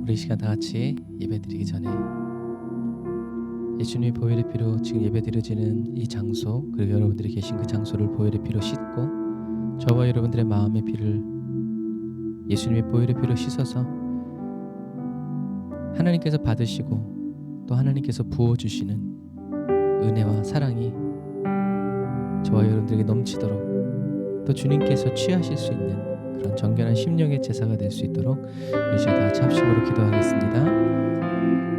우리 이 시간 다 같이 예배드리기 전에 예수님의 보혈의 피로 지금 예배드려지는 이 장소, 그리고 여러분들이 계신 그 장소를 보혈의 피로 씻고 저와 여러분들의 마음의 피를 예수님의 보혈의 피로 씻어서 하나님께서 받으시고 또 하나님께서 부어주시는 은혜와 사랑이 저와 여러분들에게 넘치도록 또 주님께서 취하실 수 있는 그런 정결한 심령의 제사가 될 수 있도록 이 시간 다 같이 합심으로 기도하겠습니다.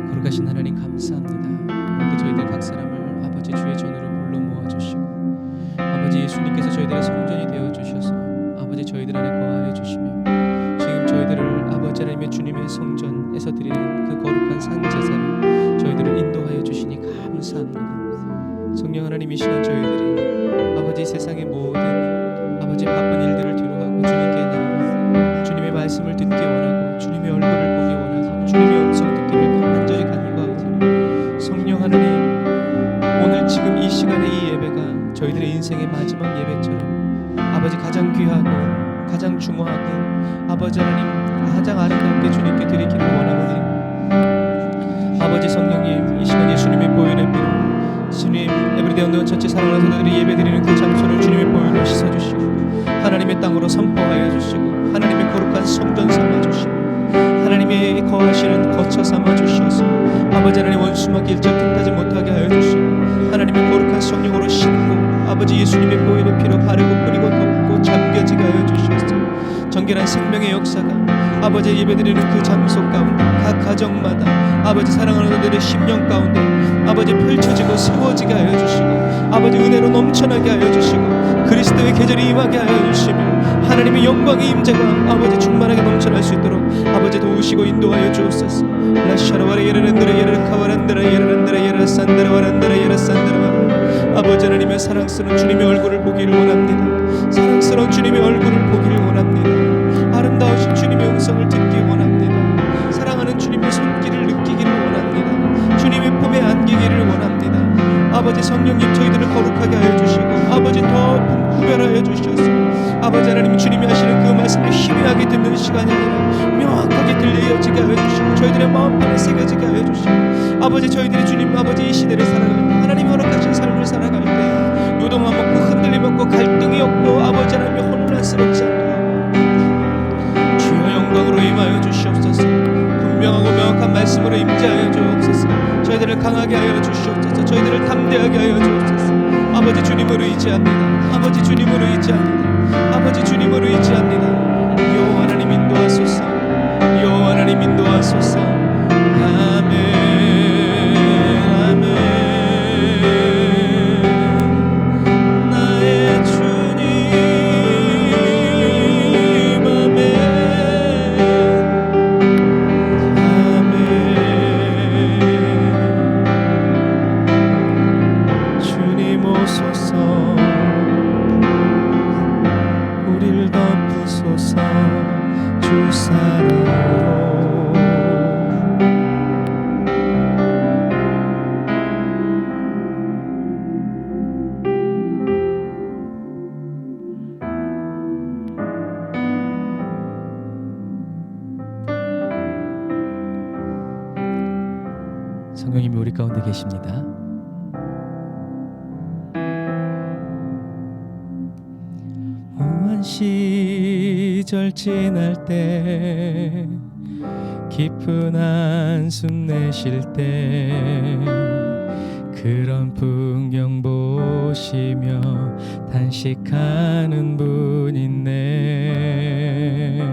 거룩하신 하나님 감사합니다. 오늘도 저희들 각 사람을 아버지 주의 전으로 불러 모아주시고 아버지 예수님께서 저희들의 성전이 되어주셔서 아버지 저희들 안에 거하여 주시며 지금 저희들을 아버지 하나님의 주님의 성전에서 드리는 그 거룩한 산제사를 저희들을 인도하여 주시니 감사합니다. 성령 하나님, 이 시간 저희들이 아버지 세상의 모든 아버지 바쁜 일들을 뒤로하고 주님께 나와 주님의 말씀을 듣기 원하고 주님의 얼굴을 보기 원하고 주님의 음성 듣기를 간절히 간구하오니 성령 하나님, 오늘 지금 이 시간에 이 예배가 저희들의 인생의 마지막 예배처럼 아버지 가장 귀하고 가장 중요하고 아버지 하나님 가장 아름답게 주님께 드리기를 원하오니 아버지 성령님, 이 시간 예수님의 보혈의 피로 주님 에브리데이 언더 처치 사랑하는 성도들이 예배드리는 그 장소를 주님의 보혈로 씻어주시고 하나님의 땅으로 선포하여 주시고 하나님의 거룩한 성전 삼아주시고 하나님의 거하시는 거처 삼아주셔서 아버지 하나님 원수막 일절 틈타지 못하게 하여 주시고 하나님의 거룩한 성령으로 씻고 아버지 예수님의 보혈의 피로 바르고 뿌리고 덮고 잠겨지게 하여 주셔서 정결한 생명의 역사가 아버지 예배드리는 그 장소 가운데 각 가정마다 아버지 사랑하는 분들의 심령 가운데 아버지 펼쳐지고 세워지게 하여 주시고 아버지 은혜로 넘쳐나게 하여 주시고 그리스도의 계절이 임하게 하여 주시며 하나님의 영광의 임재가 아버지 충만하게 넘쳐날 수 있도록 아버지 도우시고 인도하여 주옵소서. 라샤라와라 예라란드라 예라카와란드라 예라란드라 예라산드라 와란드라 예라산드라 와라. 아버지 하나님의 사랑스러운 주님의 얼굴을 보기를 원합니다. 사랑스러운 주님의 얼굴을 보기를 원합니다. 아름다우신 주님의 음성을 듣기 원합니다. 사랑하는 주님의 손길을 느끼기를 원합니다. 주님의 품에 안기기를 원합니다. 아버지 성령님, 저희들을 거룩하게 하여 주시고 아버지 더 구별하여 주셔서 아버지 하나님 주님이 하시는 그 말씀을 희미하게 듣는 시간이 아니라 명확하게 들려지게 하여 주시고 저희들의 마음판에 새겨지게 하여 주시고 아버지 저희들이 주님 아버지 이 시대를 살아갈 때 하나님이 허락하신 삶을 살아갈 때 요동함 없고 흔들림 없고 갈등이 없고 아버지 하나님이 혼란스럽지 않도록 주여 영광으로 임하여 주시옵소서. 분명하고 명확한 말씀으로 임재하여 주옵소서. 저희들을 강하게 하여 주시옵소서. 저희들을 담대하게 하여 주옵소서. 아버지 주님으로 의지합니다. 아버지 주님으로 의지합니다. 아버지 주님으로 의지합니다. 여호와 하나님 인도하소서. 여호와 하나님 인도하소서. 아멘. 성령님이 우리 가운데 계십니다. 무한 시절 지날 때 깊은 한숨 내쉴 때 그런 풍경 보시며 단식하는 분 있네.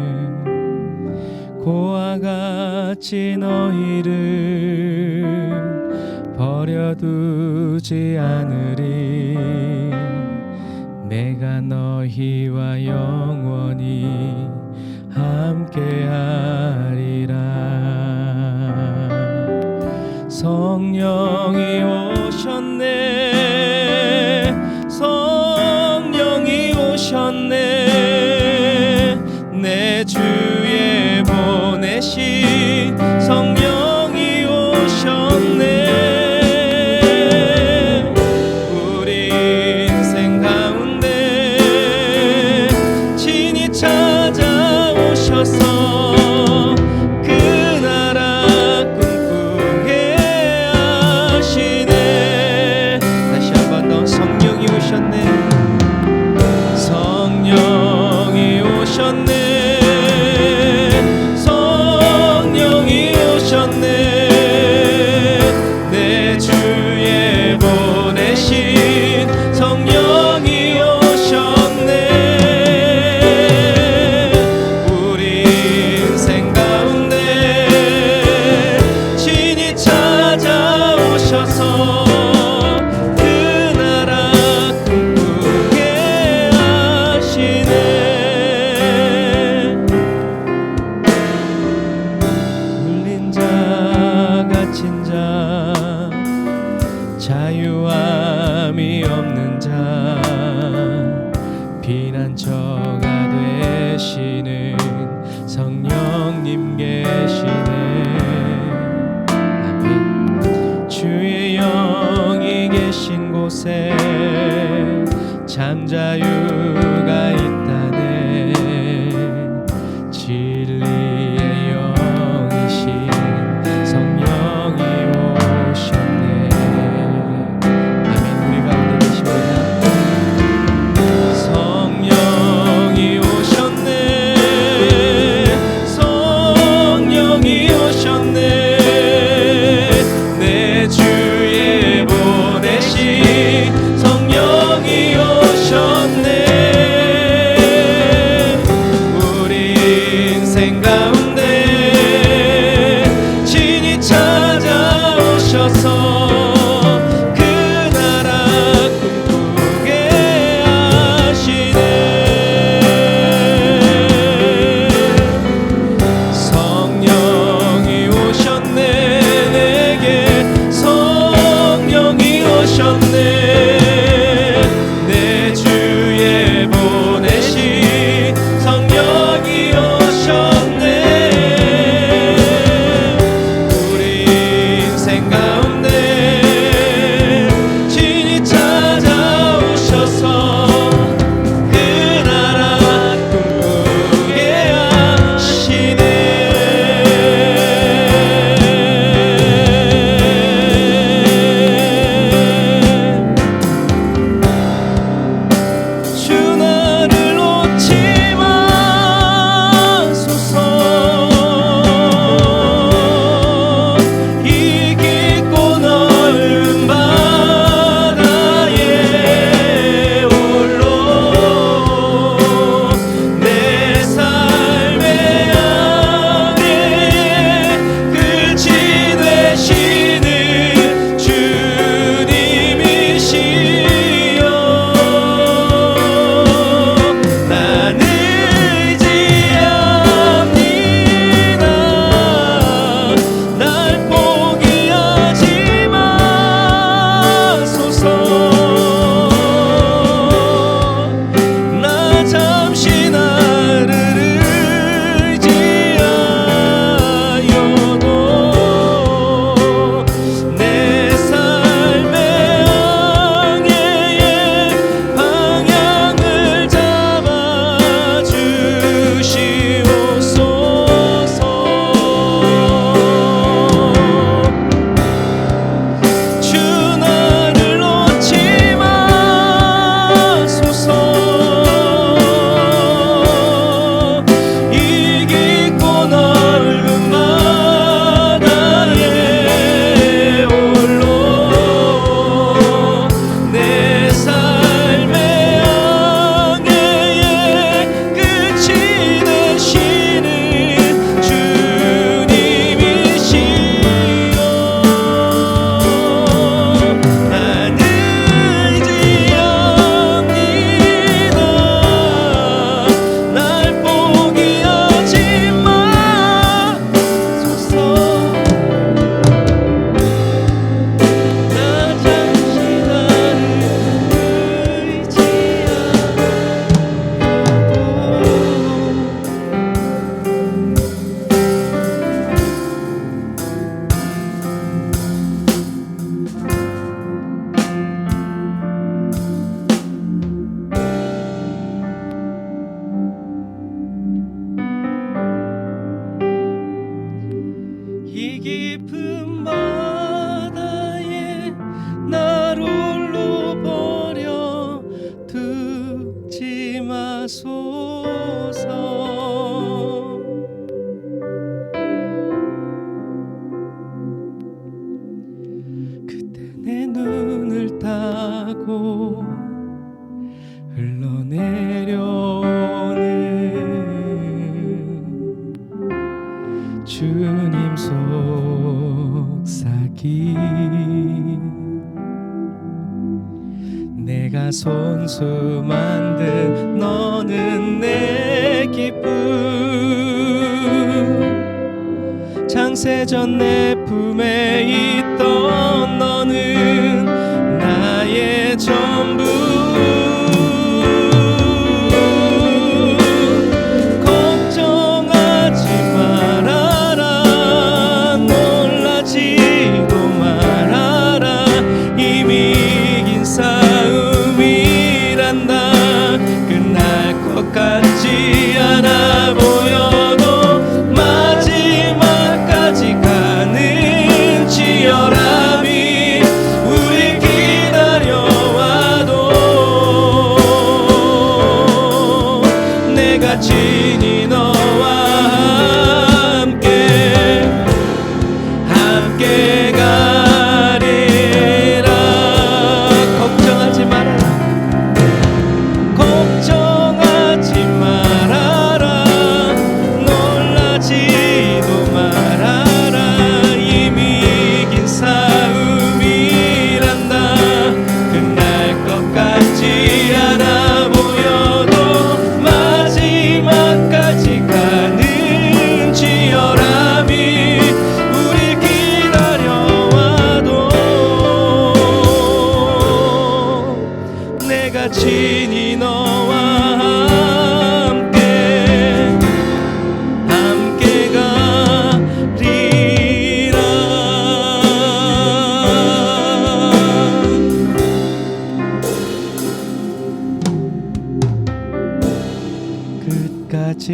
고와 같이 너희를 버려두지 않으리. 내가 너희와 영원히 함께하리라. 성령이 오셨네. 성령이 오셨네. 내 주에 보내신 성령이 오셨네. 우리 인생 가운데 계시는 성령님 계시네. 아멘. 주의 영이 계신 곳에 잠자유가 있다네. 진리의 영이신 성령이 오셨네. 아멘. 우리 가운데 계십니다. 성령이 오셨네. 성령이 오셨네. 내 주에 보내신 성령이 오셨네. 우리 인생 가운데 친히 찾아오셔서 그 나라 꿈꾸게 하시네. 성령이 오셨네. 내게 성령이 오셨네. 내 주에 보내신 성령이 오셨네. 우리 인생 가운데 친히 찾아오셔서 그 나라 꿈꾸게 하시네. 주 나를 놓지 마소서. 이 깊고 넓은 바다에 홀로 내 삶의 양의 끝이 되시는 주님이시여. 나는 의지합니다. 날 포기하지 마소서. 나 잠시 나를 의지하여도 내 삶의 항해의 방향을 잡아 주시옵소서. 주 나를 놓지 마소서. 이 깊고 넓은 바다에 홀로 내 삶의 항해의 끝이 되시는 주님이시여. 나는 의지합니다. 날 포기하지 마소서. 나 잠시 나를 이 깊은 바다에 날 홀로 버려 두지 마소서. 그때 내 눈을 따고 흘러내려오는 주님 속삭임. 내가 손수 만든 너는 내 기쁨. 창세전 내 품에 있던 너는 나의 전부.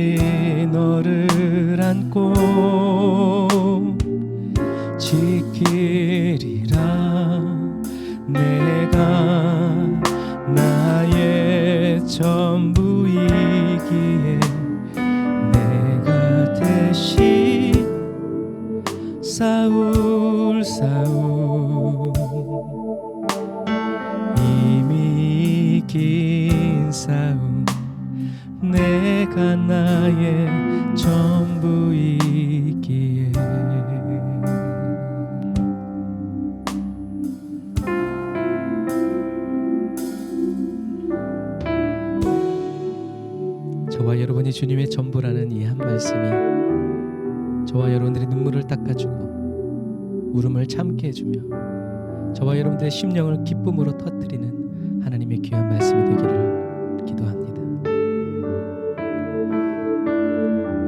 끝까지 너를 안고 지키리라. 내가 나의 전부이기에 내가 대신 싸울 이미 이긴 싸움. 내가 나의 전부이기에. 저와 여러분이 주님의 전부라는 이 한 말씀이 저와 여러분들의 눈물을 닦아주고 울음을 참게 해주며 저와 여러분들의 심령을 기쁨으로 터뜨리는 하나님의 귀한 말씀이 되기를 기도합니다.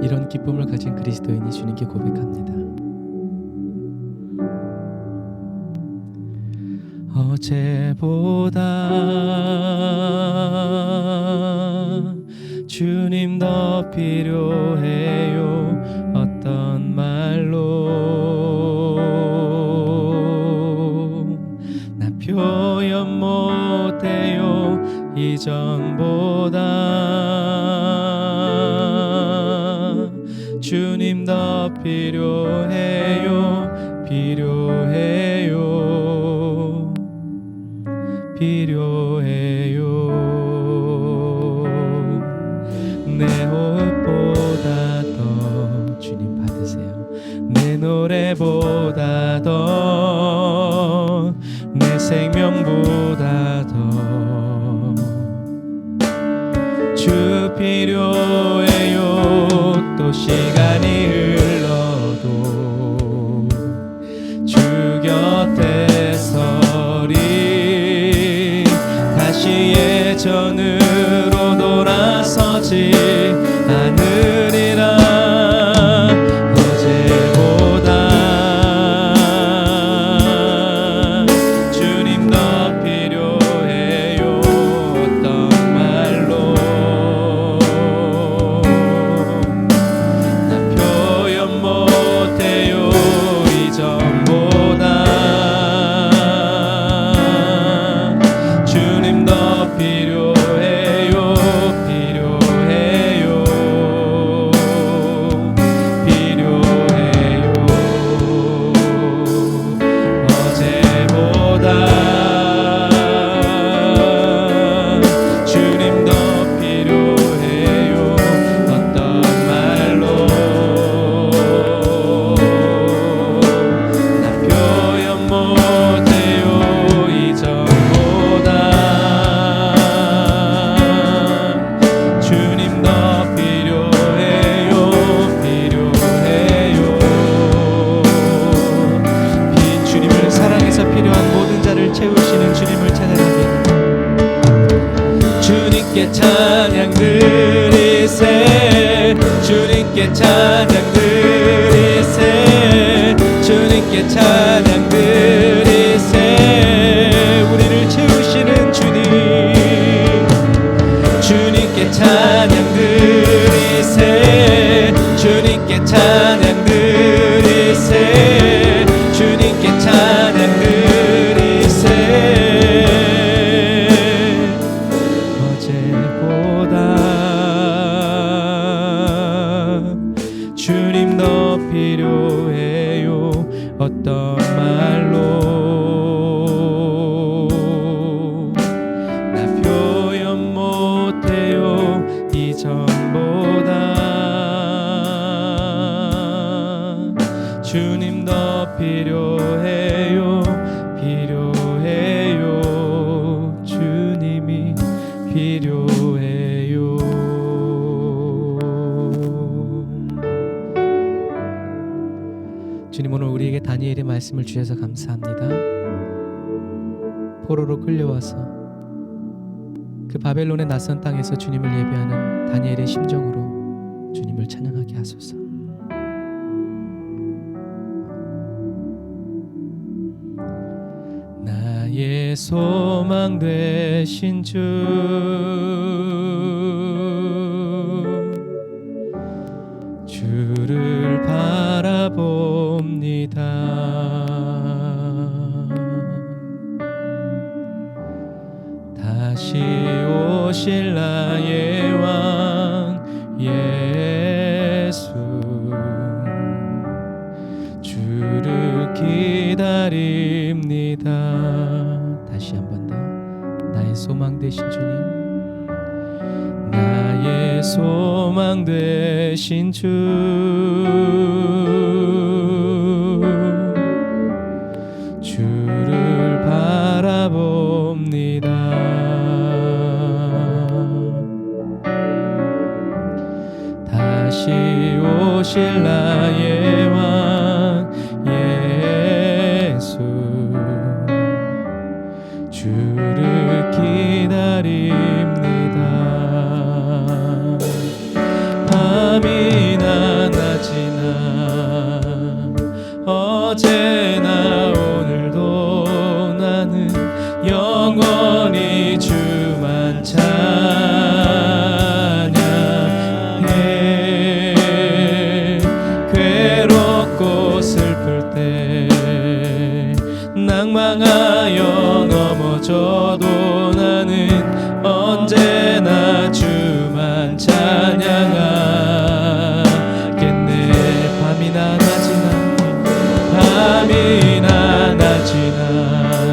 이런 기쁨을 가진 그리스도인이 주님께 고백합니다. 어제보다 주님 더 필요해요. 어떤 말로 나 표현 못해요. 이전보다 주님 더 필요해요. 내 호흡보다 더 주님 받으세요. 내 노래보다 더, 내 생명보다 더 주 필요해요. 또 시간이 흘러도 주 곁에 서리. 다시 예전으로 돌아서지 않으리라. 어제보다 주님 더 필요해요. 어떤 말로 나 표현 못해요. 이전보다 주님 더 필요해요. 채우시는 주님을 찬양합니다. 주님께 찬양 드리세. 주님께 찬양 드리세. 주님께 찬양 드리세. 우리를 채우시는 주님. 주님께 찬양 드리세. 주님께 찬양 드리세. 주님께 찬양 드리세. 주님 더 필요해요. 어떤 말로 나 표현 못해요. 이전보다 주님 더 필요해요. 주님이 필요해요. 주님, 오늘 우리에게 다니엘의 말씀을 주셔서 감사합니다. 포로로 끌려와서 그 바벨론의 낯선 땅에서 주님을 예배하는 다니엘의 심정으로 주님을 찬양하게 하소서. 나의 소망 되신 주, 주를 바라봅니다. 다시 오실 나의 왕 예수, 주를 기다립니다. 다시 한 번 더. 나의 소망 되신 주님, 나의 소망 되신 주, 주를 바라봅니다. 다시 오실 나의 왕 예수, 주를 기다립니다. 밤이나 낮이나 어제나 오늘도 나는 영원히 주만 찬양해. 괴롭고 슬플 때 낭망하여 넘어져도 나는 언제나 주만 찬양하겠네. 밤이나 낮이나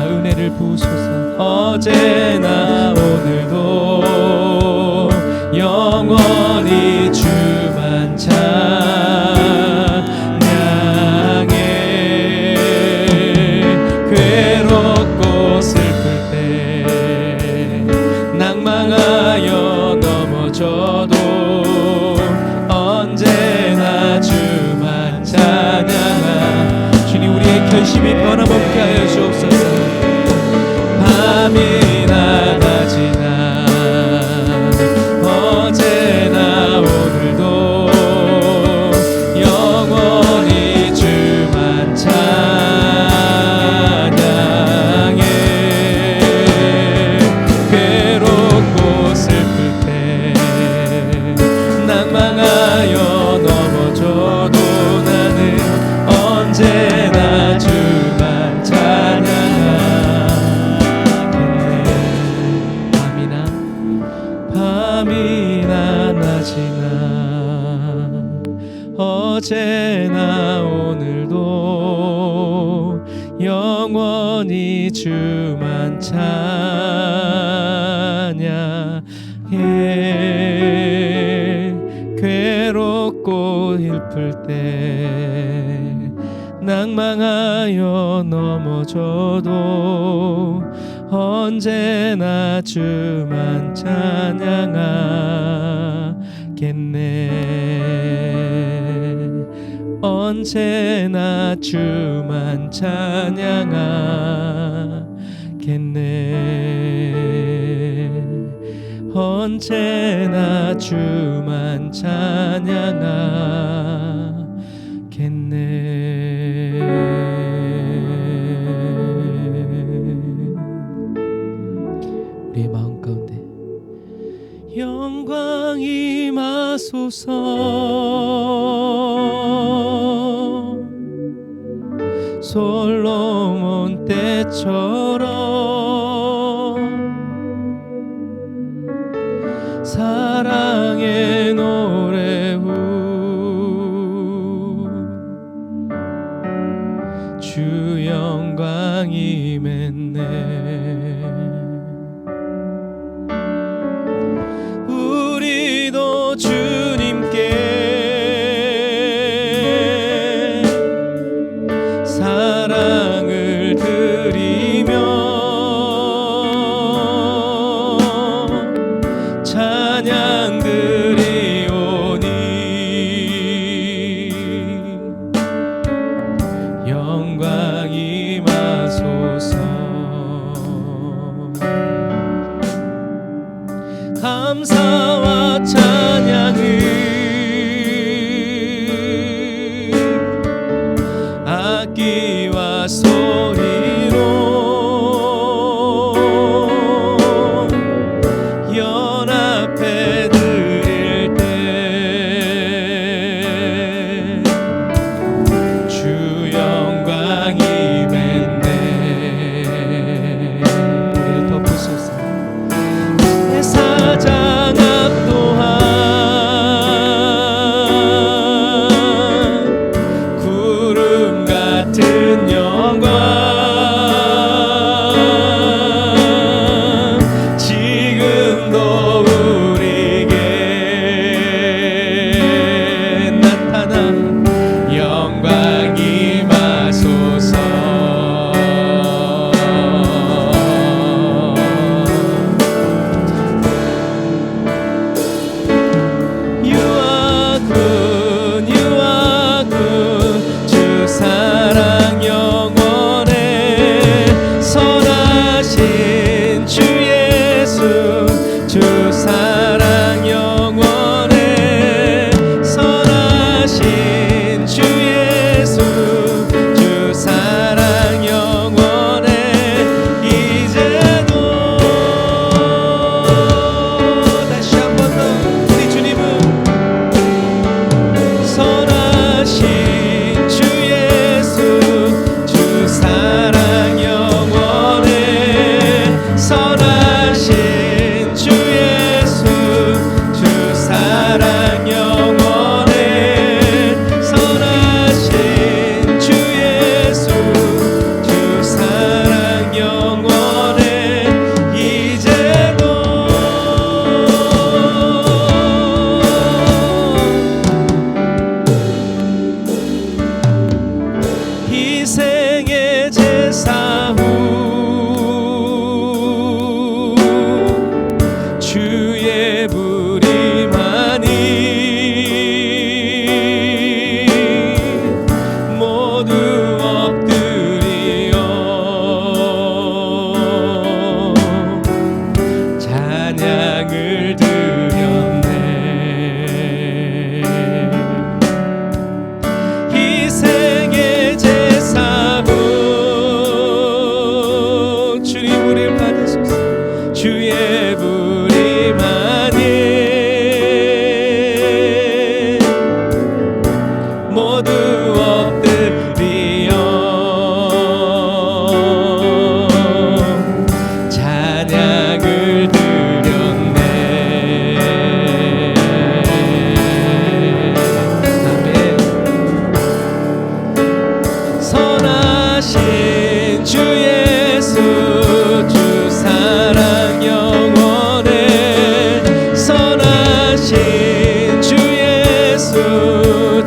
은혜를 부소서. 어제나 오늘도 영원히 주만 찬양해. 괴롭고 슬플 때 낭망하여 넘어져도 언제나 주만 찬양하. 주님, 우리의 결심이 변함없게 하여 주옵소서. 밤이나 낮이나 어제나 오늘도 영원히 주만 찬양해. 괴롭고 슬플 때 낭망하여 넘어져도 나는 언제나 주만 찬양하겠네. 밤이나 낮이나 어제나 오늘도 영원히 주만 찬양해. 괴롭고 슬플 때 낭망하여 넘어져도 언제나 주만 찬양하겠네. 언제나 주만 찬양하겠네. 언제나 주만 찬양하겠네. 우리의 마음 가운데 영광 임하소서. 솔로몬 때처럼 사랑의 노래 주 영광 임했네. 우리도 주님께 사랑을 드리며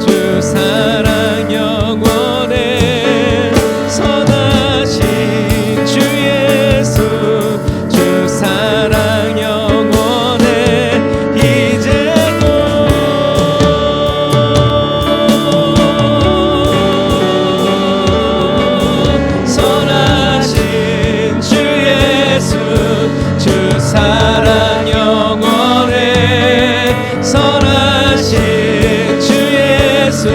주 사랑 영원해 선하신 주 예수 주 사랑 영원해 이제도 선하신 주 예수 주 사랑 영원해 선하신 주 예수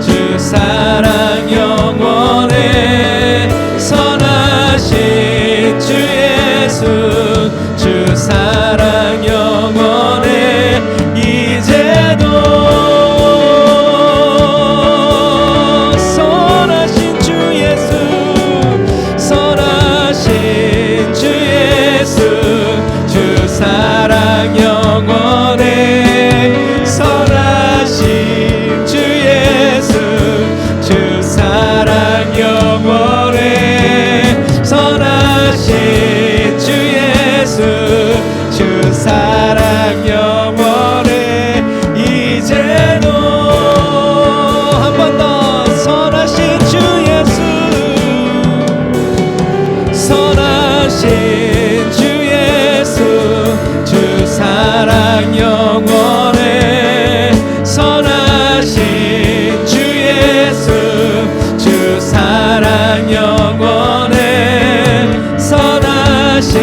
주 사랑 영원해 선하신 주 예수 주 사랑 영원해 이제도 선하신 주 예수 선하신 주 예수 주 사랑 영원해 선하신 주 예수 주 사랑 영원해 선하신 주 예수 주 사랑 영원해 이제도 한 번 더 선하신 주 예수 선하신 주 예수 주 사랑 영원해 선하신 주 예수 주 사랑 영원해 선하신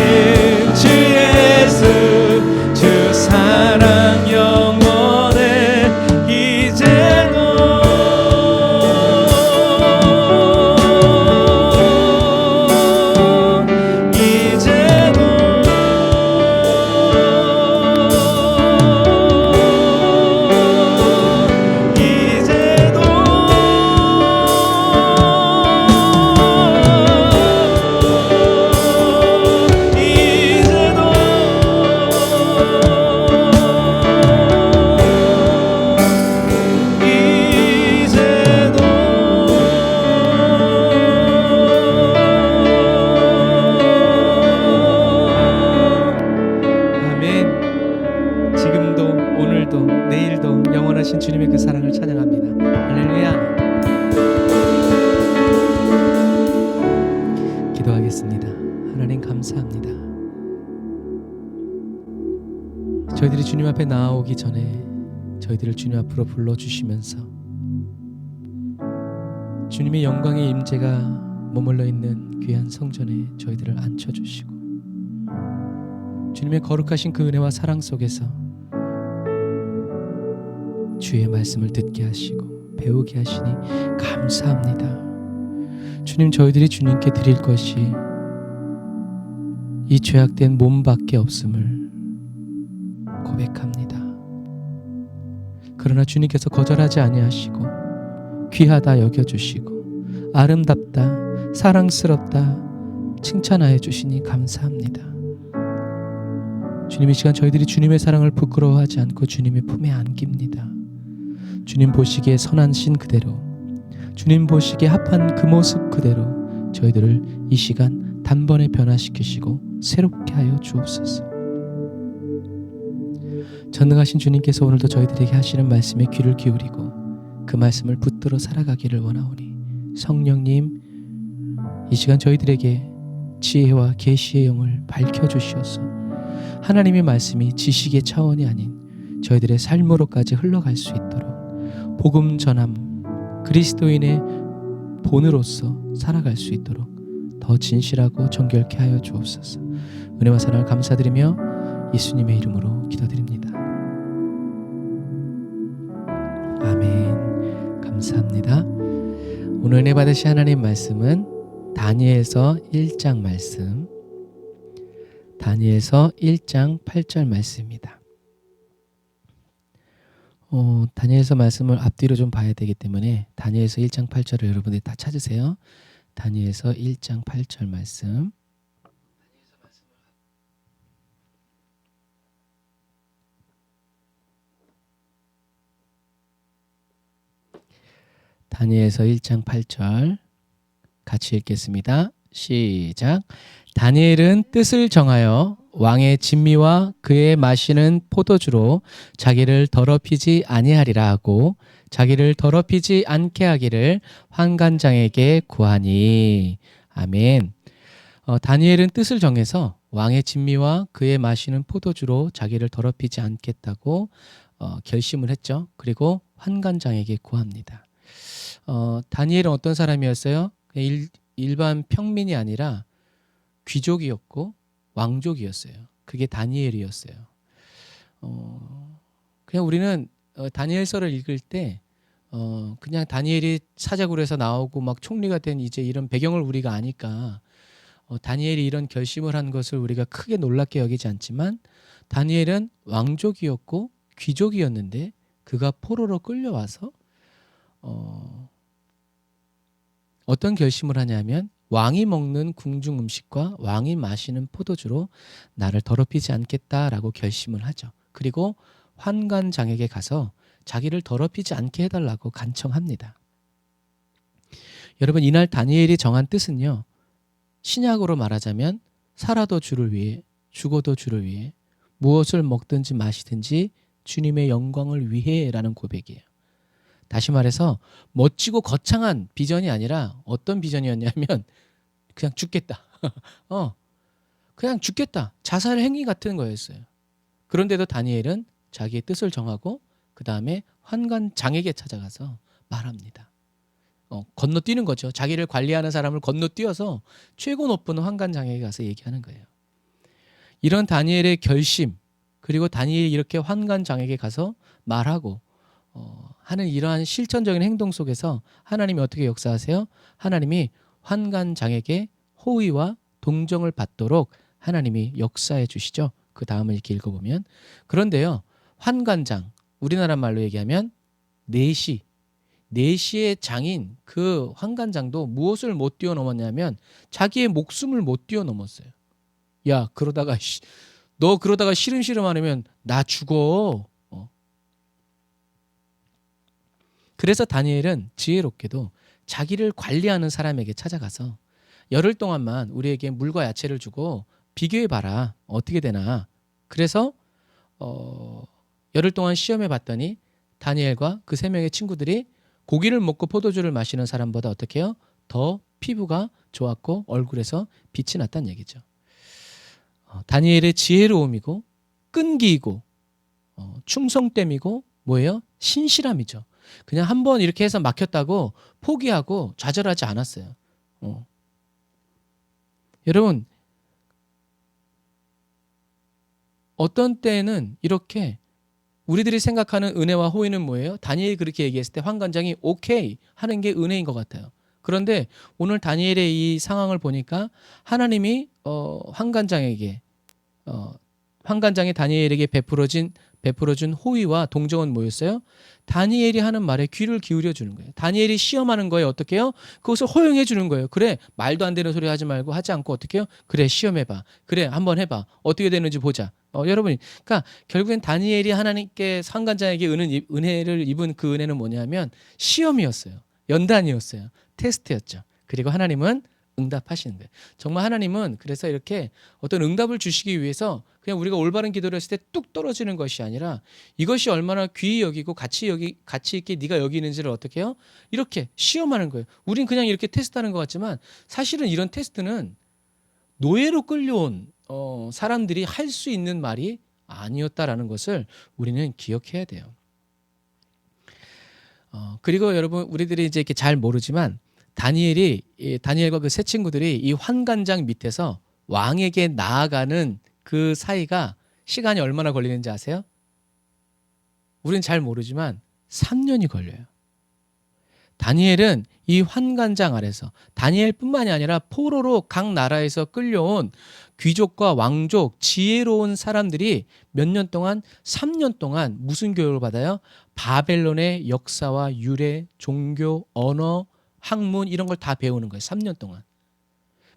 주 예수 주 사랑 영원해 이제도 영원하신 주님의 그 사랑을 찬양합니다. 할렐루야. 기도하겠습니다. 하나님 감사합니다. 저희들이 주님 앞에 나아오기 전에 저희들을 주님 앞으로 불러주시면서 주님의 영광의 임재가 머물러 있는 귀한 성전에 저희들을 앉혀주시고 주님의 거룩하신 그 은혜와 사랑 속에서 주의 말씀을 듣게 하시고 배우게 하시니 감사합니다. 주님, 저희들이 주님께 드릴 것이 이 죄악된 몸밖에 없음을 고백합니다. 그러나 주님께서 거절하지 아니하시고 귀하다 여겨주시고 아름답다 사랑스럽다 칭찬하여 주시니 감사합니다. 주님, 이 시간 저희들이 주님의 사랑을 부끄러워하지 않고 주님의 품에 안깁니다. 주님 보시기에 선한 신 그대로, 주님 보시기에 합한 그 모습 그대로 저희들을 이 시간 단번에 변화시키시고 새롭게 하여 주옵소서. 전능하신 주님께서 오늘도 저희들에게 하시는 말씀에 귀를 기울이고 그 말씀을 붙들어 살아가기를 원하오니 성령님, 이 시간 저희들에게 지혜와 계시의 영을 밝혀주시옵소서. 하나님의 말씀이 지식의 차원이 아닌 저희들의 삶으로까지 흘러갈 수 있도록 복음 전함, 그리스도인의 본으로서 살아갈 수 있도록 더 진실하고 정결케 하여 주옵소서. 은혜와 사랑을 감사드리며 예수님의 이름으로 기도드립니다. 아멘. 감사합니다. 오늘 은혜 받으실 하나님 말씀은 다니엘서 1장 말씀, 다니엘서 1장 8절 말씀입니다. 다니엘서 말씀을 앞뒤로 좀 봐야 되기 때문에 다니엘서 1장 8절을 여러분들이 다 찾으세요. 다니엘서 1장 8절 말씀. 다니엘서 1장 8절 같이 읽겠습니다. 시작. 다니엘은 뜻을 정하여 왕의 진미와 그의 마시는 포도주로 자기를 더럽히지 아니하리라 하고 자기를 더럽히지 않게 하기를 환관장에게 구하니. 아멘. 다니엘은 뜻을 정해서 왕의 진미와 그의 마시는 포도주로 자기를 더럽히지 않겠다고 결심을 했죠. 그리고 환관장에게 구합니다. 다니엘은 어떤 사람이었어요? 일반 평민이 아니라 귀족이었고 왕족이었어요. 그게 다니엘이었어요. 그냥 우리는 다니엘서를 읽을 때 그냥 다니엘이 사자굴에서 나오고 막 총리가 된 이제 이런 배경을 우리가 아니까 다니엘이 이런 결심을 한 것을 우리가 크게 놀랍게 여기지 않지만 다니엘은 왕족이었고 귀족이었는데 그가 포로로 끌려와서 어떤 결심을 하냐면 왕이 먹는 궁중 음식과 왕이 마시는 포도주로 나를 더럽히지 않겠다라고 결심을 하죠. 그리고 환관장에게 가서 자기를 더럽히지 않게 해달라고 간청합니다. 여러분, 이날 다니엘이 정한 뜻은요, 신약으로 말하자면 살아도 주를 위해 죽어도 주를 위해 무엇을 먹든지 마시든지 주님의 영광을 위해라는 고백이에요. 다시 말해서 멋지고 거창한 비전이 아니라 어떤 비전이었냐면 그냥 죽겠다. 그냥 죽겠다. 자살 행위 같은 거였어요. 그런데도 다니엘은 자기의 뜻을 정하고 그 다음에 환관장에게 찾아가서 말합니다. 건너뛰는 거죠. 자기를 관리하는 사람을 건너뛰어서 최고 높은 환관장에게 가서 얘기하는 거예요. 이런 다니엘의 결심, 그리고 다니엘이 이렇게 환관장에게 가서 말하고 하는 이러한 실천적인 행동 속에서 하나님이 어떻게 역사하세요? 하나님이 환관장에게 호의와 동정을 받도록 하나님이 역사해 주시죠. 그 다음을 이렇게 읽어보면, 그런데요, 환관장, 우리나라 말로 얘기하면 내시의 장인 그 환관장도 무엇을 못 뛰어넘었냐면 자기의 목숨을 못 뛰어넘었어요. 야, 그러다가 너 그러다가 시름시름 하면 나 죽어. 그래서 다니엘은 지혜롭게도 자기를 관리하는 사람에게 찾아가서 열흘 동안만 우리에게 물과 야채를 주고 비교해봐라. 어떻게 되나. 그래서 열흘 동안 시험해 봤더니 다니엘과 그 3명의 친구들이 고기를 먹고 포도주를 마시는 사람보다 어떻게 해요? 더 피부가 좋았고 얼굴에서 빛이 났다는 얘기죠. 다니엘의 지혜로움이고 끈기이고 충성됨이고 뭐예요? 신실함이죠. 그냥 한번 이렇게 해서 막혔다고 포기하고 좌절하지 않았어요. 여러분, 어떤 때는 이렇게 우리들이 생각하는 은혜와 호의는 뭐예요? 다니엘이 그렇게 얘기했을 때 환관장이 오케이 하는 게 은혜인 것 같아요. 그런데 오늘 다니엘의 이 상황을 보니까 하나님이 환관장이 다니엘에게 베풀어준 호의와 동정은 뭐였어요? 다니엘이 하는 말에 귀를 기울여 주는 거예요. 다니엘이 시험하는 거에 어떻게 해요? 그것을 허용해 주는 거예요. 그래, 말도 안 되는 소리 하지 말고 하지 않고 어떻게 해요? 그래, 시험해봐. 그래, 한번 해봐. 어떻게 되는지 보자. 여러분, 그러니까 결국엔 다니엘이 하나님께 환관장에게 은혜를 입은 그 은혜는 뭐냐면 시험이었어요. 연단이었어요. 테스트였죠. 그리고 하나님은 응답하시는 거예요. 정말 하나님은 그래서 이렇게 어떤 응답을 주시기 위해서 그냥 우리가 올바른 기도를 했을 때 뚝 떨어지는 것이 아니라 이것이 얼마나 귀히 여기고 가치 있게 네가 여기는지를 어떻게 해요? 이렇게 시험하는 거예요. 우린 그냥 이렇게 테스트하는 것 같지만 사실은 이런 테스트는 노예로 끌려온 사람들이 할 수 있는 말이 아니었다라는 것을 우리는 기억해야 돼요. 그리고 여러분, 우리들이 이제 이렇게 잘 모르지만 다니엘과 그 세 친구들이 이 환관장 밑에서 왕에게 나아가는 그 사이가 시간이 얼마나 걸리는지 아세요? 우리는 잘 모르지만 3년이 걸려요. 다니엘은 이 환관장 아래서 다니엘뿐만이 아니라 포로로 각 나라에서 끌려온 귀족과 왕족, 지혜로운 사람들이 몇 년 동안, 3년 동안 무슨 교육을 받아요? 바벨론의 역사와 유래, 종교, 언어, 학문 이런 걸 다 배우는 거예요. 3년 동안.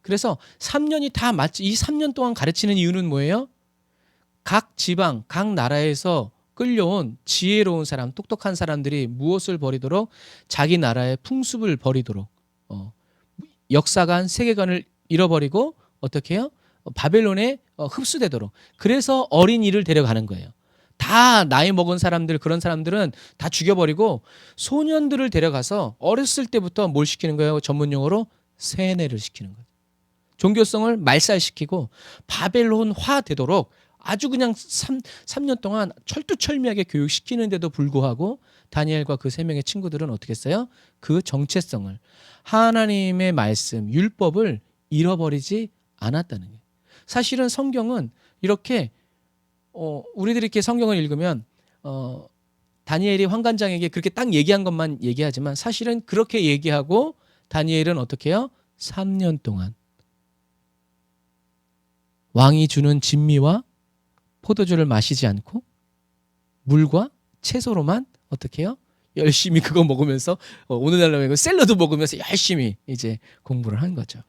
그래서 3년이 다 맞지. 이 3년 동안 가르치는 이유는 뭐예요? 각 지방, 각 나라에서 끌려온 지혜로운 사람, 똑똑한 사람들이 무엇을 버리도록? 자기 나라의 풍습을 버리도록, 역사관, 세계관을 잃어버리고 어떻게 해요? 바벨론에 흡수되도록. 그래서 어린이를 데려가는 거예요. 다 나이 먹은 사람들, 그런 사람들은 다 죽여버리고 소년들을 데려가서 어렸을 때부터 뭘 시키는 거예요? 전문용어로 세뇌를 시키는 거예요. 종교성을 말살시키고 바벨론화 되도록 아주 그냥 3년 동안 철두철미하게 교육시키는데도 불구하고 다니엘과 그 3명의 친구들은 어떻게 했어요? 그 정체성을, 하나님의 말씀, 율법을 잃어버리지 않았다는 거예요. 사실은 성경은 이렇게 우리들이 이렇게 성경을 읽으면 다니엘이 환관장에게 그렇게 딱 얘기한 것만 얘기하지만 사실은 그렇게 얘기하고 다니엘은 어떻게 해요? 3년 동안 왕이 주는 진미와 포도주를 마시지 않고 물과 채소로만 어떻게 해요? 열심히 그거 먹으면서 오늘날로 샐러드 먹으면서 열심히 이제 공부를 한 거죠.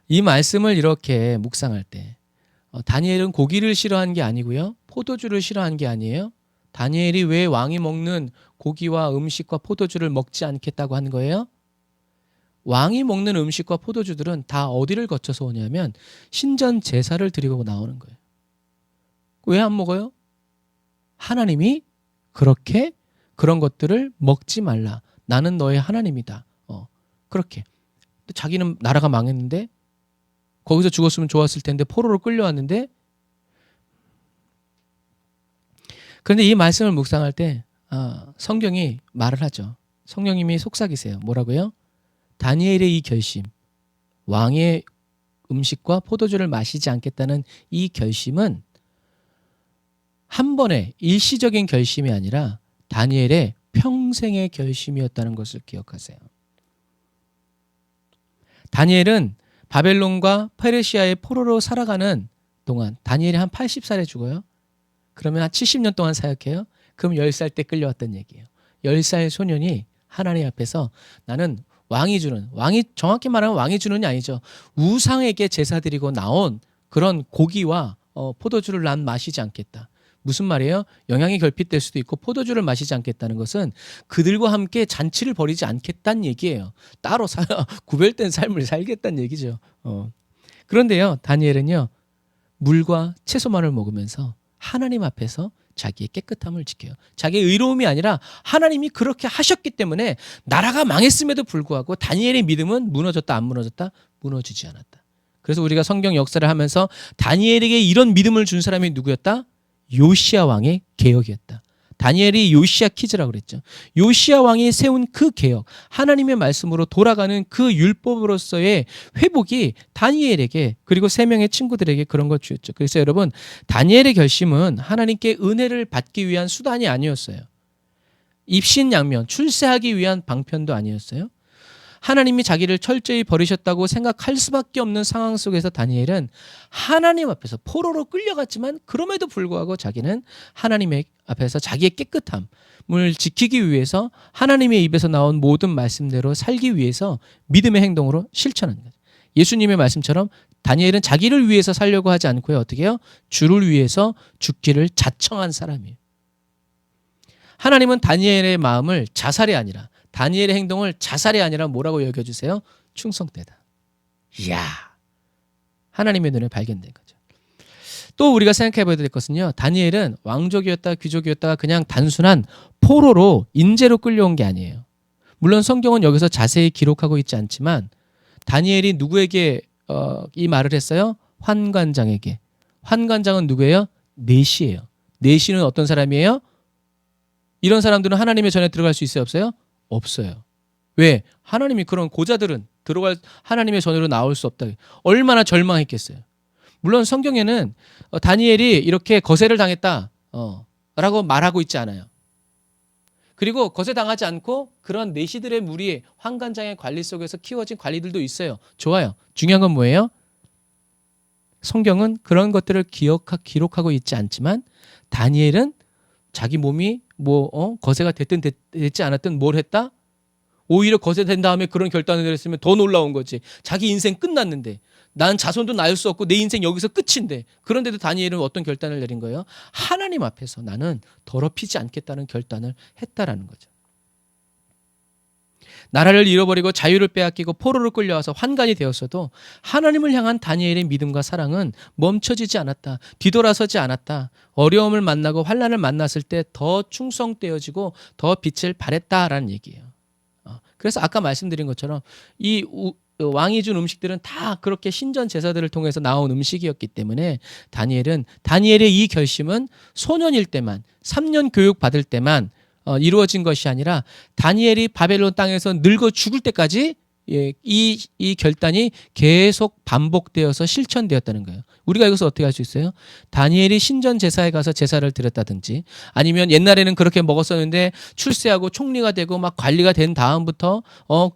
이 말씀을 이렇게 묵상할 때 다니엘은 고기를 싫어한 게 아니고요. 포도주를 싫어한 게 아니에요. 다니엘이 왜 왕이 먹는 고기와 음식과 포도주를 먹지 않겠다고 한 거예요? 왕이 먹는 음식과 포도주들은 다 어디를 거쳐서 오냐면 신전 제사를 드리고 나오는 거예요. 왜 안 먹어요? 하나님이 그렇게 그런 것들을 먹지 말라. 나는 너의 하나님이다. 그렇게. 자기는 나라가 망했는데 거기서 죽었으면 좋았을 텐데 포로로 끌려왔는데, 그런데 이 말씀을 묵상할 때 성경이 말을 하죠. 성령님이 속삭이세요. 뭐라고요? 다니엘의 이 결심, 왕의 음식과 포도주를 마시지 않겠다는 이 결심은 한 번의 일시적인 결심이 아니라 다니엘의 평생의 결심이었다는 것을 기억하세요. 다니엘은 바벨론과 페르시아의 포로로 살아가는 동안, 다니엘이 한 80살에 죽어요. 그러면 한 70년 동안 사역해요. 그럼 10살 때 끌려왔던 얘기예요. 10살 소년이 하나님 앞에서 나는 왕이 정확히 말하면 왕이 주는이 아니죠. 우상에게 제사 드리고 나온 그런 고기와 포도주를 난 마시지 않겠다. 무슨 말이에요? 영양이 결핍될 수도 있고 포도주를 마시지 않겠다는 것은 그들과 함께 잔치를 벌이지 않겠다는 얘기예요. 따로 구별된 삶을 살겠다는 얘기죠. 그런데요, 다니엘은요, 물과 채소만을 먹으면서 하나님 앞에서 자기의 깨끗함을 지켜요. 자기의 의로움이 아니라 하나님이 그렇게 하셨기 때문에 나라가 망했음에도 불구하고 다니엘의 믿음은 무너졌다, 안 무너졌다? 무너지지 않았다. 그래서 우리가 성경 역사를 하면서 다니엘에게 이런 믿음을 준 사람이 누구였다? 요시야 왕의 개혁이었다. 다니엘이 요시야 키즈라고 그랬죠. 요시야 왕이 세운 그 개혁, 하나님의 말씀으로 돌아가는 그 율법으로서의 회복이 다니엘에게, 그리고 3명의 친구들에게 그런 걸 주었죠. 그래서 여러분, 다니엘의 결심은 하나님께 은혜를 받기 위한 수단이 아니었어요. 입신양면, 출세하기 위한 방편도 아니었어요. 하나님이 자기를 철저히 버리셨다고 생각할 수밖에 없는 상황 속에서 다니엘은 하나님 앞에서 포로로 끌려갔지만 그럼에도 불구하고 자기는 하나님의 앞에서 자기의 깨끗함을 지키기 위해서 하나님의 입에서 나온 모든 말씀대로 살기 위해서 믿음의 행동으로 실천하는 거죠. 예수님의 말씀처럼 다니엘은 자기를 위해서 살려고 하지 않고요. 어떻게 해요? 주를 위해서 죽기를 자청한 사람이에요. 하나님은 다니엘의 마음을 자살이 아니라, 다니엘의 행동을 자살이 아니라 뭐라고 여겨주세요? 충성되다. 이야, 하나님의 눈에 발견된 거죠. 또 우리가 생각해 봐야 될 것은요, 다니엘은 왕족이었다 귀족이었다가 그냥 단순한 포로로 인재로 끌려온 게 아니에요. 물론 성경은 여기서 자세히 기록하고 있지 않지만 다니엘이 누구에게 이 말을 했어요? 환관장에게. 환관장은 누구예요? 내시예요. 내시는 어떤 사람이에요? 이런 사람들은 하나님의 전에 들어갈 수 있어요, 없어요? 없어요. 왜? 하나님이 그런 고자들은 하나님의 전으로 나올 수 없다. 얼마나 절망했겠어요. 물론 성경에는 다니엘이 이렇게 거세를 당했다 라고 말하고 있지 않아요. 그리고 거세당하지 않고 그런 내시들의 무리, 환관장의 관리 속에서 키워진 관리들도 있어요. 좋아요. 중요한 건 뭐예요? 성경은 그런 것들을 기록하고 있지 않지만 다니엘은 자기 몸이 거세가 됐든 됐지 않았든 뭘 했다? 오히려 거세된 다음에 그런 결단을 내렸으면 더 놀라운 거지. 자기 인생 끝났는데, 난 자손도 낳을 수 없고 내 인생 여기서 끝인데, 그런데도 다니엘은 어떤 결단을 내린 거예요? 하나님 앞에서 나는 더럽히지 않겠다는 결단을 했다라는 거죠. 나라를 잃어버리고 자유를 빼앗기고 포로로 끌려와서 환관이 되었어도 하나님을 향한 다니엘의 믿음과 사랑은 멈춰지지 않았다. 뒤돌아서지 않았다. 어려움을 만나고 환난을 만났을 때 더 충성되어지고 더 빛을 발했다라는 얘기예요. 그래서 아까 말씀드린 것처럼 이 왕이 준 음식들은 다 그렇게 신전 제사들을 통해서 나온 음식이었기 때문에 다니엘의 이 결심은 소년일 때만 3년 교육 받을 때만 이루어진 것이 아니라 다니엘이 바벨론 땅에서 늙어 죽을 때까지 이 결단이 계속 반복되어서 실천되었다는 거예요. 우리가 이것을 어떻게 할 수 있어요? 다니엘이 신전 제사에 가서 제사를 드렸다든지, 아니면 옛날에는 그렇게 먹었었는데 출세하고 총리가 되고 막 관리가 된 다음부터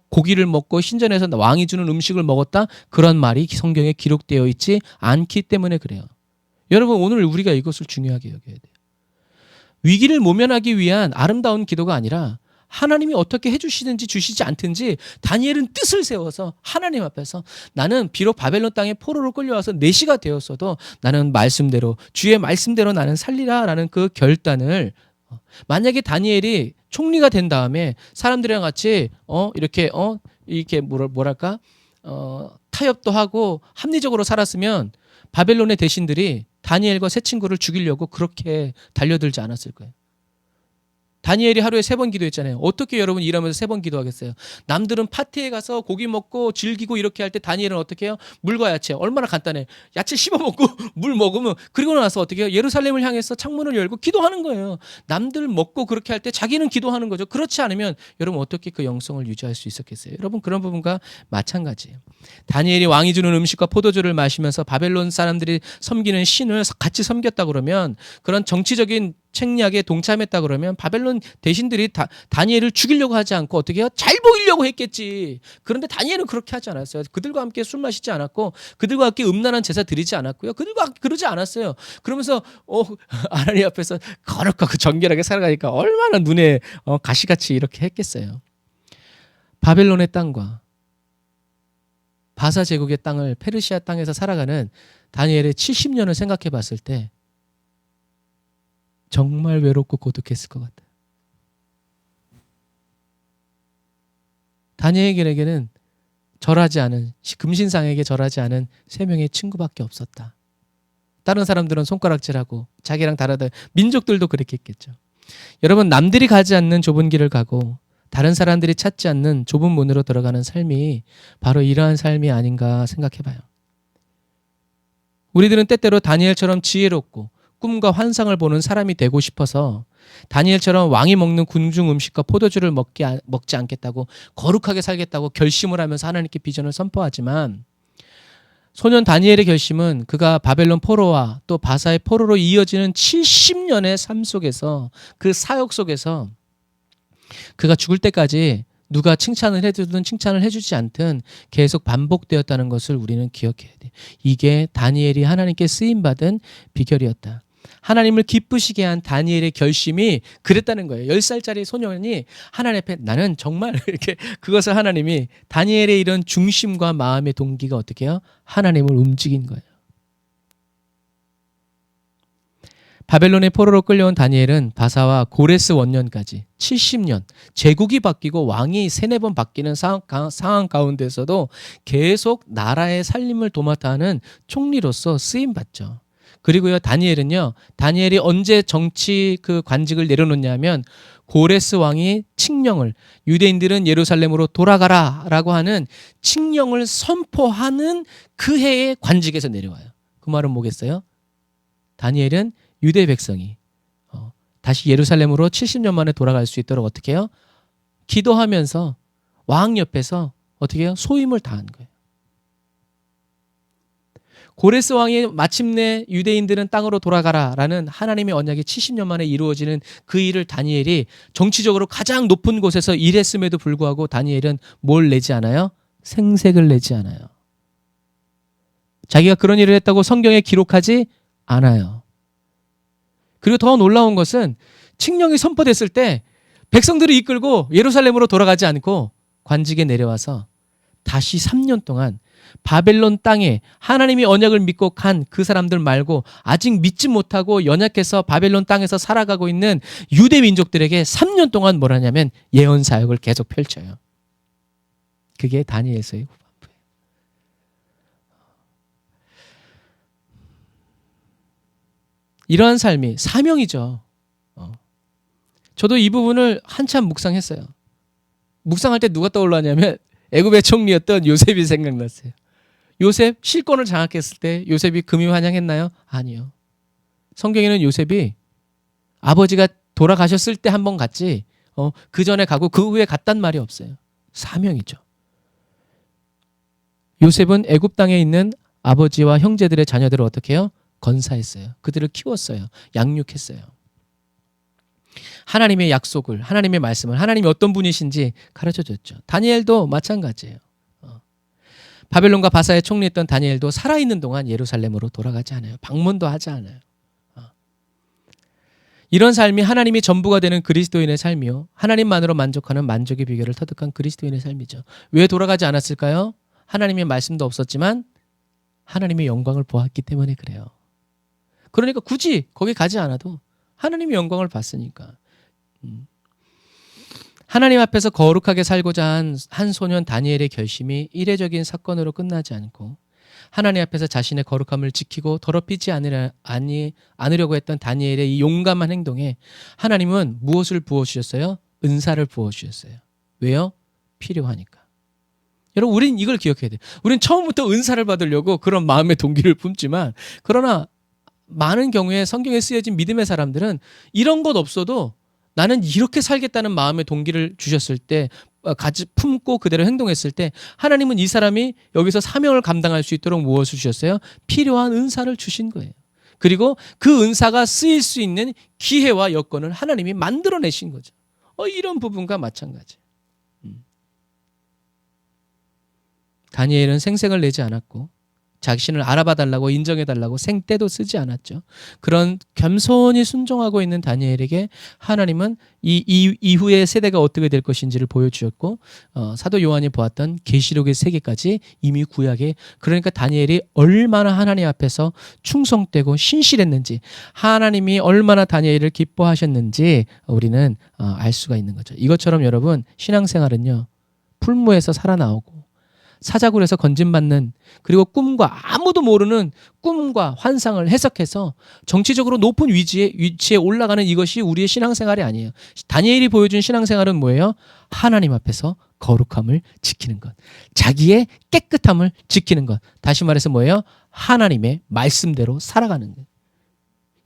고기를 먹고 신전에서 왕이 주는 음식을 먹었다, 그런 말이 성경에 기록되어 있지 않기 때문에 그래요. 여러분, 오늘 우리가 이것을 중요하게 여겨야 돼요. 위기를 모면하기 위한 아름다운 기도가 아니라 하나님이 어떻게 해주시든지 주시지 않든지 다니엘은 뜻을 세워서 하나님 앞에서 나는 비록 바벨론 땅에 포로로 끌려와서 내시가 되었어도 나는 말씀대로, 주의 말씀대로 나는 살리라라는 그 결단을, 만약에 다니엘이 총리가 된 다음에 사람들이랑 같이 이렇게 뭐랄까 타협도 하고 합리적으로 살았으면 바벨론의 대신들이 다니엘과 세 친구를 죽이려고 그렇게 달려들지 않았을 거예요. 다니엘이 하루에 3번 기도했잖아요. 어떻게 여러분 일하면서 3번 기도하겠어요? 남들은 파티에 가서 고기 먹고 즐기고 이렇게 할 때 다니엘은 어떻게 해요? 물과 야채. 얼마나 간단해. 야채 씹어 먹고 물 먹으면, 그리고 나서 어떻게 해요? 예루살렘을 향해서 창문을 열고 기도하는 거예요. 남들 먹고 그렇게 할 때 자기는 기도하는 거죠. 그렇지 않으면 여러분 어떻게 그 영성을 유지할 수 있었겠어요? 여러분, 그런 부분과 마찬가지예요. 다니엘이 왕이 주는 음식과 포도주를 마시면서 바벨론 사람들이 섬기는 신을 같이 섬겼다 그러면, 그런 정치적인 책략에 동참했다 그러면 바벨론 대신들이 다니엘을 죽이려고 하지 않고 어떻게 해요? 잘 보이려고 했겠지. 그런데 다니엘은 그렇게 하지 않았어요. 그들과 함께 술 마시지 않았고, 그들과 함께 음란한 제사 드리지 않았고요. 그들과 그러지 않았어요. 그러면서 하나님 앞에서 거룩하고 정결하게 살아가니까 얼마나 눈에 가시같이 이렇게 했겠어요. 바벨론의 땅과 바사 제국의 땅을, 페르시아 땅에서 살아가는 다니엘의 70년을 생각해 봤을 때 정말 외롭고 고독했을 것 같아요. 다니엘에게는 절하지 않은, 금신상에게 절하지 않은 3명의 친구밖에 없었다. 다른 사람들은 손가락질하고 자기랑 다르다. 민족들도 그렇게 했겠죠. 여러분, 남들이 가지 않는 좁은 길을 가고 다른 사람들이 찾지 않는 좁은 문으로 들어가는 삶이 바로 이러한 삶이 아닌가 생각해봐요. 우리들은 때때로 다니엘처럼 지혜롭고 꿈과 환상을 보는 사람이 되고 싶어서 다니엘처럼 왕이 먹는 궁중 음식과 포도주를 먹지 않겠다고, 거룩하게 살겠다고 결심을 하면서 하나님께 비전을 선포하지만, 소년 다니엘의 결심은 그가 바벨론 포로와 또 바사의 포로로 이어지는 70년의 삶 속에서, 그 사역 속에서 그가 죽을 때까지 누가 칭찬을 해주든 칭찬을 해주지 않든 계속 반복되었다는 것을 우리는 기억해야 돼. 이게 다니엘이 하나님께 쓰임받은 비결이었다. 하나님을 기쁘시게 한 다니엘의 결심이 그랬다는 거예요. 10살짜리 소년이 하나님 앞에, 나는 정말 이렇게, 그것을 하나님이, 다니엘의 이런 중심과 마음의 동기가 어떻게 해요? 하나님을 움직인 거예요. 바벨론의 포로로 끌려온 다니엘은 바사와 고레스 원년까지 70년, 제국이 바뀌고 왕이 3-4번 바뀌는 상황 가운데서도 계속 나라의 살림을 도맡아 하는 총리로서 쓰임받죠. 그리고요, 다니엘이 언제 정치 그 관직을 내려놓냐면, 고레스 왕이 칙령을, 유대인들은 예루살렘으로 돌아가라 라고 하는 칙령을 선포하는 그 해의 관직에서 내려와요. 그 말은 뭐겠어요? 다니엘은 유대 백성이 다시 예루살렘으로 70년 만에 돌아갈 수 있도록 어떻게 해요? 기도하면서 왕 옆에서 어떻게 해요? 소임을 다한 거예요. 고레스 왕이 마침내 유대인들은 땅으로 돌아가라라는 하나님의 언약이 70년 만에 이루어지는 그 일을 다니엘이 정치적으로 가장 높은 곳에서 일했음에도 불구하고 다니엘은 뭘 내지 않아요? 생색을 내지 않아요. 자기가 그런 일을 했다고 성경에 기록하지 않아요. 그리고 더 놀라운 것은 칙령이 선포됐을 때 백성들을 이끌고 예루살렘으로 돌아가지 않고 관직에 내려와서 다시 3년 동안 바벨론 땅에 하나님이 언약을 믿고 간 그 사람들 말고 아직 믿지 못하고 연약해서 바벨론 땅에서 살아가고 있는 유대 민족들에게 3년 동안 뭘 하냐면 예언 사역을 계속 펼쳐요. 그게 다니엘서의 후반부예요. 이러한 삶이 사명이죠. 저도 이 부분을 한참 묵상했어요. 묵상할 때 누가 떠올랐냐면 애굽의 총리였던 요셉이 생각났어요. 요셉 실권을 장악했을 때 요셉이 금이 환영했나요? 아니요. 성경에는 요셉이 아버지가 돌아가셨을 때 한 번 갔지 그 전에 가고 그 후에 갔단 말이 없어요. 사명이죠. 요셉은 애굽 땅에 있는 아버지와 형제들의 자녀들을 어떻게 해요? 건사했어요. 그들을 키웠어요. 양육했어요. 하나님의 약속을, 하나님의 말씀을, 하나님이 어떤 분이신지 가르쳐줬죠. 다니엘도 마찬가지예요. 바벨론과 바사에 총리했던 다니엘도 살아있는 동안 예루살렘으로 돌아가지 않아요. 방문도 하지 않아요. 이런 삶이 하나님이 전부가 되는 그리스도인의 삶이요. 하나님만으로 만족하는 만족의 비결을 터득한 그리스도인의 삶이죠. 왜 돌아가지 않았을까요? 하나님의 말씀도 없었지만 하나님의 영광을 보았기 때문에 그래요. 그러니까 굳이 거기 가지 않아도 하나님의 영광을 봤으니까. 하나님 앞에서 거룩하게 살고자 한 소년 다니엘의 결심이 이례적인 사건으로 끝나지 않고 하나님 앞에서 자신의 거룩함을 지키고 더럽히지 않으려고 했던 다니엘의 이 용감한 행동에 하나님은 무엇을 부어주셨어요? 은사를 부어주셨어요. 왜요? 필요하니까. 여러분, 우린 이걸 기억해야 돼요. 우린 처음부터 은사를 받으려고 그런 마음의 동기를 품지만, 그러나 많은 경우에 성경에 쓰여진 믿음의 사람들은 이런 것 없어도 나는 이렇게 살겠다는 마음의 동기를 주셨을 때, 품고 그대로 행동했을 때 하나님은 이 사람이 여기서 사명을 감당할 수 있도록 무엇을 주셨어요? 필요한 은사를 주신 거예요. 그리고 그 은사가 쓰일 수 있는 기회와 여건을 하나님이 만들어내신 거죠. 이런 부분과 마찬가지. 다니엘은 생색을 내지 않았고 자신을 알아봐달라고 인정해달라고 생떼도 쓰지 않았죠. 그런 겸손히 순종하고 있는 다니엘에게 하나님은 이 이후의 세대가 어떻게 될 것인지를 보여주셨고 사도 요한이 보았던 계시록의 세계까지 이미 구약에, 그러니까 다니엘이 얼마나 하나님 앞에서 충성되고 신실했는지, 하나님이 얼마나 다니엘을 기뻐하셨는지 우리는 알 수가 있는 거죠. 이것처럼 여러분, 신앙생활은요, 풀무에서 살아나오고 사자굴에서 건진받는, 그리고 꿈과 아무도 모르는 꿈과 환상을 해석해서 정치적으로 높은 위치에 올라가는 이것이 우리의 신앙생활이 아니에요. 다니엘이 보여준 신앙생활은 뭐예요? 하나님 앞에서 거룩함을 지키는 것, 자기의 깨끗함을 지키는 것. 다시 말해서 뭐예요? 하나님의 말씀대로 살아가는 것.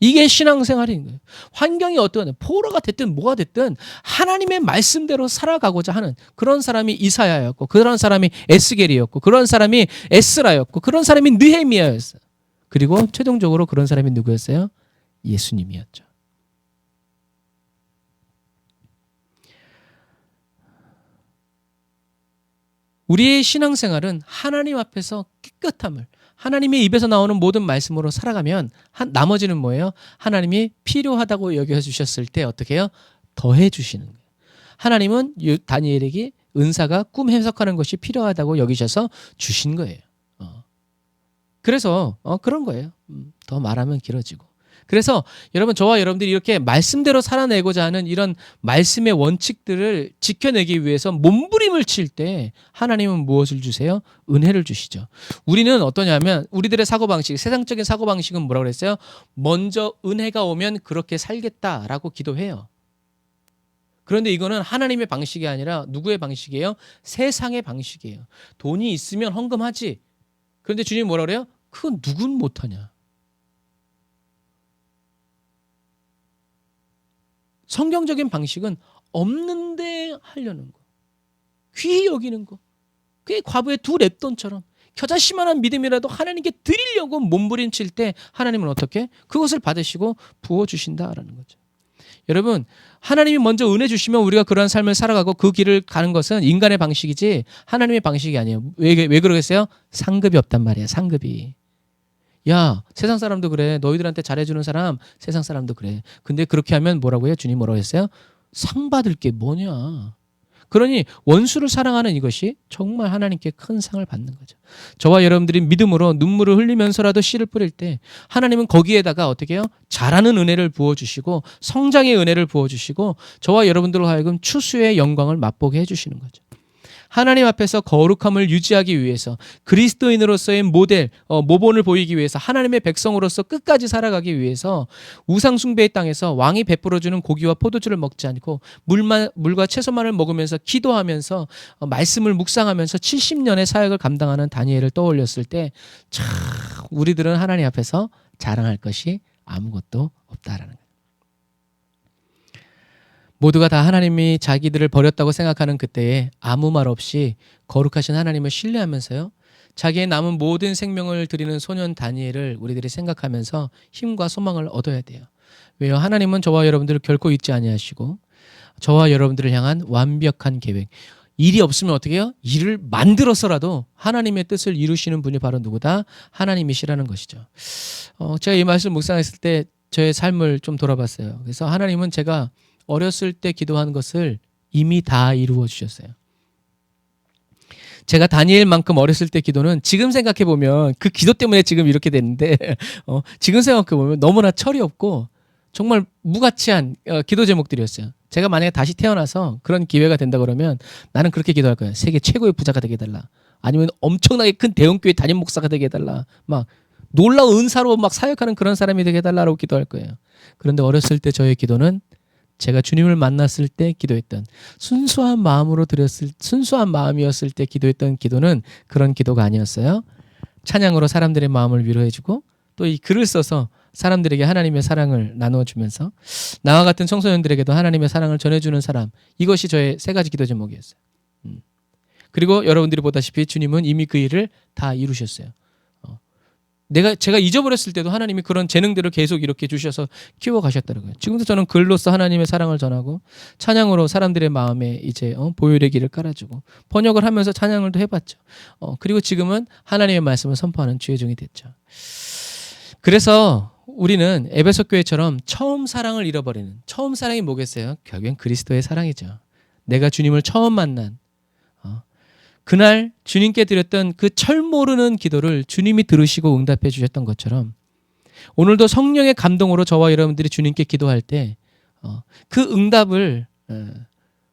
이게 신앙생활인 거예요. 환경이 어떠한 포로가 됐든 뭐가 됐든 하나님의 말씀대로 살아가고자 하는 그런 사람이 이사야였고, 그런 사람이 에스겔이었고, 그런 사람이 에스라였고, 그런 사람이 느헤미야였어요. 그리고 최종적으로 그런 사람이 누구였어요? 예수님이었죠. 우리의 신앙생활은 하나님 앞에서 깨끗함을, 하나님의 입에서 나오는 모든 말씀으로 살아가면 나머지는 뭐예요? 하나님이 필요하다고 여겨주셨을 때 어떻게 해요? 더해 주시는 거예요. 하나님은 다니엘에게 은사가 꿈 해석하는 것이 필요하다고 여기셔서 주신 거예요. 그래서 그런 거예요. 더 말하면 길어지고. 그래서 여러분, 저와 여러분들이 이렇게 말씀대로 살아내고자 하는 이런 말씀의 원칙들을 지켜내기 위해서 몸부림을 칠 때 하나님은 무엇을 주세요? 은혜를 주시죠. 우리는 어떠냐면, 우리들의 사고방식, 세상적인 사고방식은 뭐라고 그랬어요? 먼저 은혜가 오면 그렇게 살겠다라고 기도해요. 그런데 이거는 하나님의 방식이 아니라 누구의 방식이에요? 세상의 방식이에요. 돈이 있으면 헌금하지. 그런데 주님이 뭐라 그래요? 그건 누군 못하냐. 성경적인 방식은 없는데 하려는 거, 귀히 여기는 거, 그게 과부의 두 랩돈처럼 겨자씨만한 믿음이라도 하나님께 드리려고 몸부림칠 때 하나님은 어떻게? 그것을 받으시고 부어주신다라는 거죠. 여러분, 하나님이 먼저 은혜 주시면 우리가 그러한 삶을 살아가고 그 길을 가는 것은 인간의 방식이지 하나님의 방식이 아니에요. 왜 그러겠어요? 상급이 없단 말이에요. 상급이. 야, 세상 사람도 그래. 너희들한테 잘해주는 사람, 세상 사람도 그래. 근데 그렇게 하면 뭐라고 해요? 주님 뭐라고 했어요? 상 받을 게 뭐냐. 그러니 원수를 사랑하는 이것이 정말 하나님께 큰 상을 받는 거죠. 저와 여러분들이 믿음으로 눈물을 흘리면서라도 씨를 뿌릴 때 하나님은 거기에다가 어떻게 해요? 자라는 은혜를 부어주시고 성장의 은혜를 부어주시고 저와 여러분들로 하여금 추수의 영광을 맛보게 해주시는 거죠. 하나님 앞에서 거룩함을 유지하기 위해서 그리스도인으로서의 모델, 모본을 보이기 위해서 하나님의 백성으로서 끝까지 살아가기 위해서 우상 숭배의 땅에서 왕이 베풀어주는 고기와 포도주를 먹지 않고 물과 채소만을 먹으면서 기도하면서 말씀을 묵상하면서 70년의 사역을 감당하는 다니엘을 떠올렸을 때 참 우리들은 하나님 앞에서 자랑할 것이 아무것도 없다라는 거예요. 모두가 다 하나님이 자기들을 버렸다고 생각하는 그때에 아무 말 없이 거룩하신 하나님을 신뢰하면서요, 자기의 남은 모든 생명을 드리는 소년 다니엘을 우리들이 생각하면서 힘과 소망을 얻어야 돼요. 왜요? 하나님은 저와 여러분들을 결코 잊지 아니하시고 저와 여러분들을 향한 완벽한 계획, 일이 없으면 어떻게 해요? 일을 만들어서라도 하나님의 뜻을 이루시는 분이 바로 누구다? 하나님이시라는 것이죠. 제가 이 말씀 묵상했을 때 저의 삶을 좀 돌아봤어요. 그래서 하나님은 제가 어렸을 때 기도한 것을 이미 다 이루어 주셨어요. 제가 다니엘만큼 어렸을 때 기도는 지금 생각해 보면 그 기도 때문에 지금 이렇게 됐는데 지금 생각해 보면 너무나 철이 없고 정말 무가치한 기도 제목들이었어요. 제가 만약에 다시 태어나서 그런 기회가 된다 그러면 나는 그렇게 기도할 거예요. 세계 최고의 부자가 되게 해달라. 아니면 엄청나게 큰 대형교회 담임 목사가 되게 해달라. 막 놀라운 은사로 막 사역하는 그런 사람이 되게 해달라고 기도할 거예요. 그런데 어렸을 때 저의 기도는 제가 주님을 만났을 때 기도했던 순수한 마음이었을 때 기도했던 기도는 그런 기도가 아니었어요. 찬양으로 사람들의 마음을 위로해주고 또 이 글을 써서 사람들에게 하나님의 사랑을 나누어주면서 나와 같은 청소년들에게도 하나님의 사랑을 전해주는 사람, 이것이 저의 세 가지 기도 제목이었어요. 그리고 여러분들이 보다시피 주님은 이미 그 일을 다 이루셨어요. 제가 잊어버렸을 때도 하나님이 그런 재능들을 계속 이렇게 주셔서 키워가셨더라고요. 지금도 저는 글로써 하나님의 사랑을 전하고 찬양으로 사람들의 마음에 이제 보혈의 길을 깔아주고 번역을 하면서 찬양을 또 해봤죠. 그리고 지금은 하나님의 말씀을 선포하는 주의 종이 됐죠. 그래서 우리는 에베소 교회처럼 처음 사랑을 잃어버리는, 처음 사랑이 뭐겠어요? 결국엔 그리스도의 사랑이죠. 내가 주님을 처음 만난 그날 주님께 드렸던 그 철 모르는 기도를 주님이 들으시고 응답해 주셨던 것처럼 오늘도 성령의 감동으로 저와 여러분들이 주님께 기도할 때 그 응답을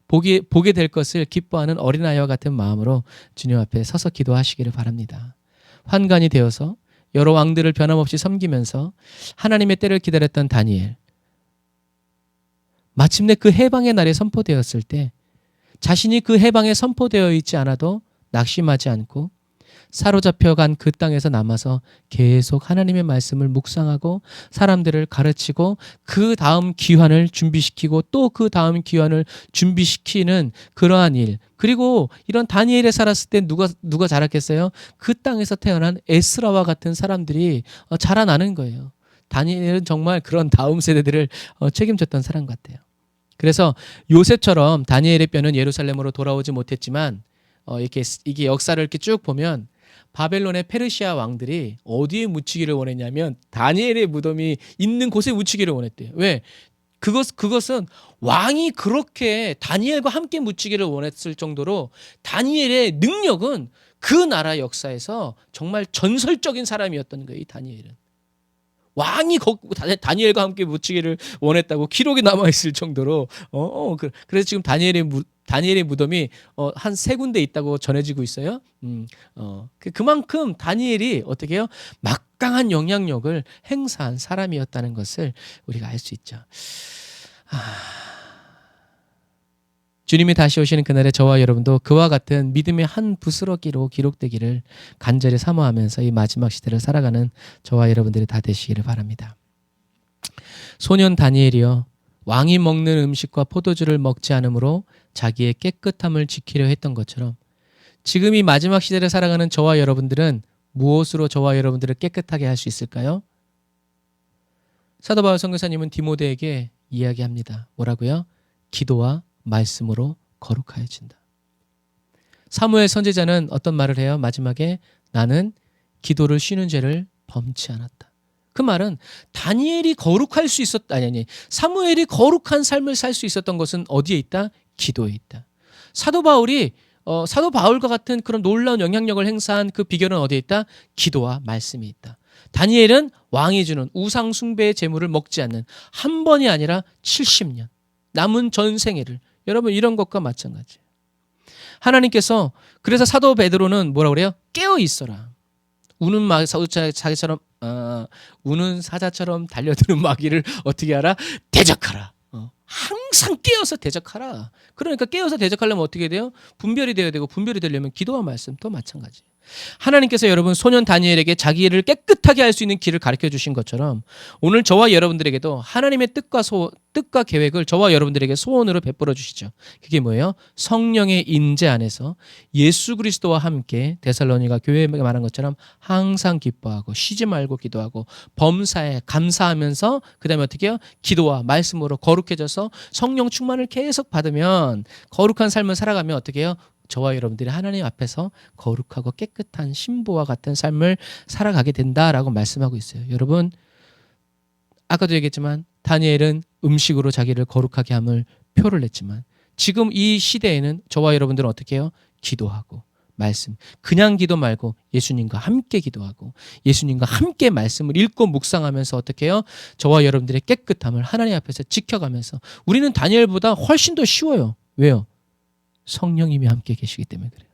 보게 될 것을 기뻐하는 어린아이와 같은 마음으로 주님 앞에 서서 기도하시기를 바랍니다. 환관이 되어서 여러 왕들을 변함없이 섬기면서 하나님의 때를 기다렸던 다니엘, 마침내 그 해방의 날이 선포되었을 때 자신이 그 해방에 선포되어 있지 않아도 낙심하지 않고 사로잡혀간 그 땅에서 남아서 계속 하나님의 말씀을 묵상하고 사람들을 가르치고 그 다음 기환을 준비시키고 또 그 다음 기환을 준비시키는 그러한 일, 그리고 이런 다니엘에 살았을 때 누가 자랐겠어요? 그 땅에서 태어난 에스라와 같은 사람들이 자라나는 거예요. 다니엘은 정말 그런 다음 세대들을 책임졌던 사람 같아요. 그래서 요셉처럼 다니엘의 뼈는 예루살렘으로 돌아오지 못했지만 이게 역사를 이렇게 쭉 보면 바벨론의 페르시아 왕들이 어디에 묻히기를 원했냐면 다니엘의 무덤이 있는 곳에 묻히기를 원했대요. 왜? 그것은 왕이 그렇게 다니엘과 함께 묻히기를 원했을 정도로 다니엘의 능력은 그 나라 역사에서 정말 전설적인 사람이었던 거예요. 이 다니엘은. 왕이 다니엘과 함께 묻히기를 원했다고 기록이 남아있을 정도로 그래서 지금 다니엘의 무덤이 한 3군데 있다고 전해지고 있어요. 그만큼 다니엘이 어떻게 해요? 막강한 영향력을 행사한 사람이었다는 것을 우리가 알 수 있죠. 주님이 다시 오시는 그날에 저와 여러분도 그와 같은 믿음의 한 부스러기로 기록되기를 간절히 사모하면서 이 마지막 시대를 살아가는 저와 여러분들이 다 되시기를 바랍니다. 소년 다니엘이여, 왕이 먹는 음식과 포도주를 먹지 않으므로 자기의 깨끗함을 지키려 했던 것처럼 지금 이 마지막 시대를 살아가는 저와 여러분들은 무엇으로 저와 여러분들을 깨끗하게 할 수 있을까요? 사도 바울 선교사님은 디모데에게 이야기합니다. 뭐라고요? 기도와 말씀으로 거룩하여진다. 사무엘 선지자는 어떤 말을 해요? 마지막에 나는 기도를 쉬는 죄를 범치 않았다. 그 말은 다니엘이 거룩할 수 사무엘이 거룩한 삶을 살 수 있었던 것은 어디에 있다? 기도에 있다. 사도 바울과 같은 그런 놀라운 영향력을 행사한 그 비결은 어디에 있다? 기도와 말씀이 있다. 다니엘은 왕이 주는 우상 숭배의 제물을 먹지 않는, 한 번이 아니라 70년 남은 전생애를, 여러분 이런 것과 마찬가지예요. 하나님께서 그래서 사도 베드로는 뭐라 그래요? 깨어 있어라. 자기처럼 우는 사자처럼 달려드는 마귀를 어떻게 하라? 대적하라. 항상 깨어서 대적하라. 그러니까 깨어서 대적하려면 어떻게 돼요? 분별이 되어야 되고, 분별이 되려면 기도와 말씀도 마찬가지. 하나님께서 여러분 소년 다니엘에게 자기 일을 깨끗하게 할 수 있는 길을 가르쳐 주신 것처럼 오늘 저와 여러분들에게도 하나님의 뜻과 계획을 저와 여러분들에게 소원으로 베풀어 주시죠. 그게 뭐예요? 성령의 임재 안에서 예수 그리스도와 함께 데살로니가 교회에 말한 것처럼 항상 기뻐하고 쉬지 말고 기도하고 범사에 감사하면서 그다음에 어떻게 해요? 기도와 말씀으로 거룩해져서 성령 충만을 계속 받으면 거룩한 삶을 살아가면 어떻게 해요? 저와 여러분들이 하나님 앞에서 거룩하고 깨끗한 신부와 같은 삶을 살아가게 된다라고 말씀하고 있어요. 여러분, 아까도 얘기했지만 다니엘은 음식으로 자기를 거룩하게 함을 표를 냈지만 지금 이 시대에는 저와 여러분들은 어떻게 해요? 기도하고 말씀, 그냥 기도 말고 예수님과 함께 기도하고 예수님과 함께 말씀을 읽고 묵상하면서 어떻게 해요? 저와 여러분들의 깨끗함을 하나님 앞에서 지켜가면서 우리는 다니엘보다 훨씬 더 쉬워요. 왜요? 성령님이 함께 계시기 때문에 그래요.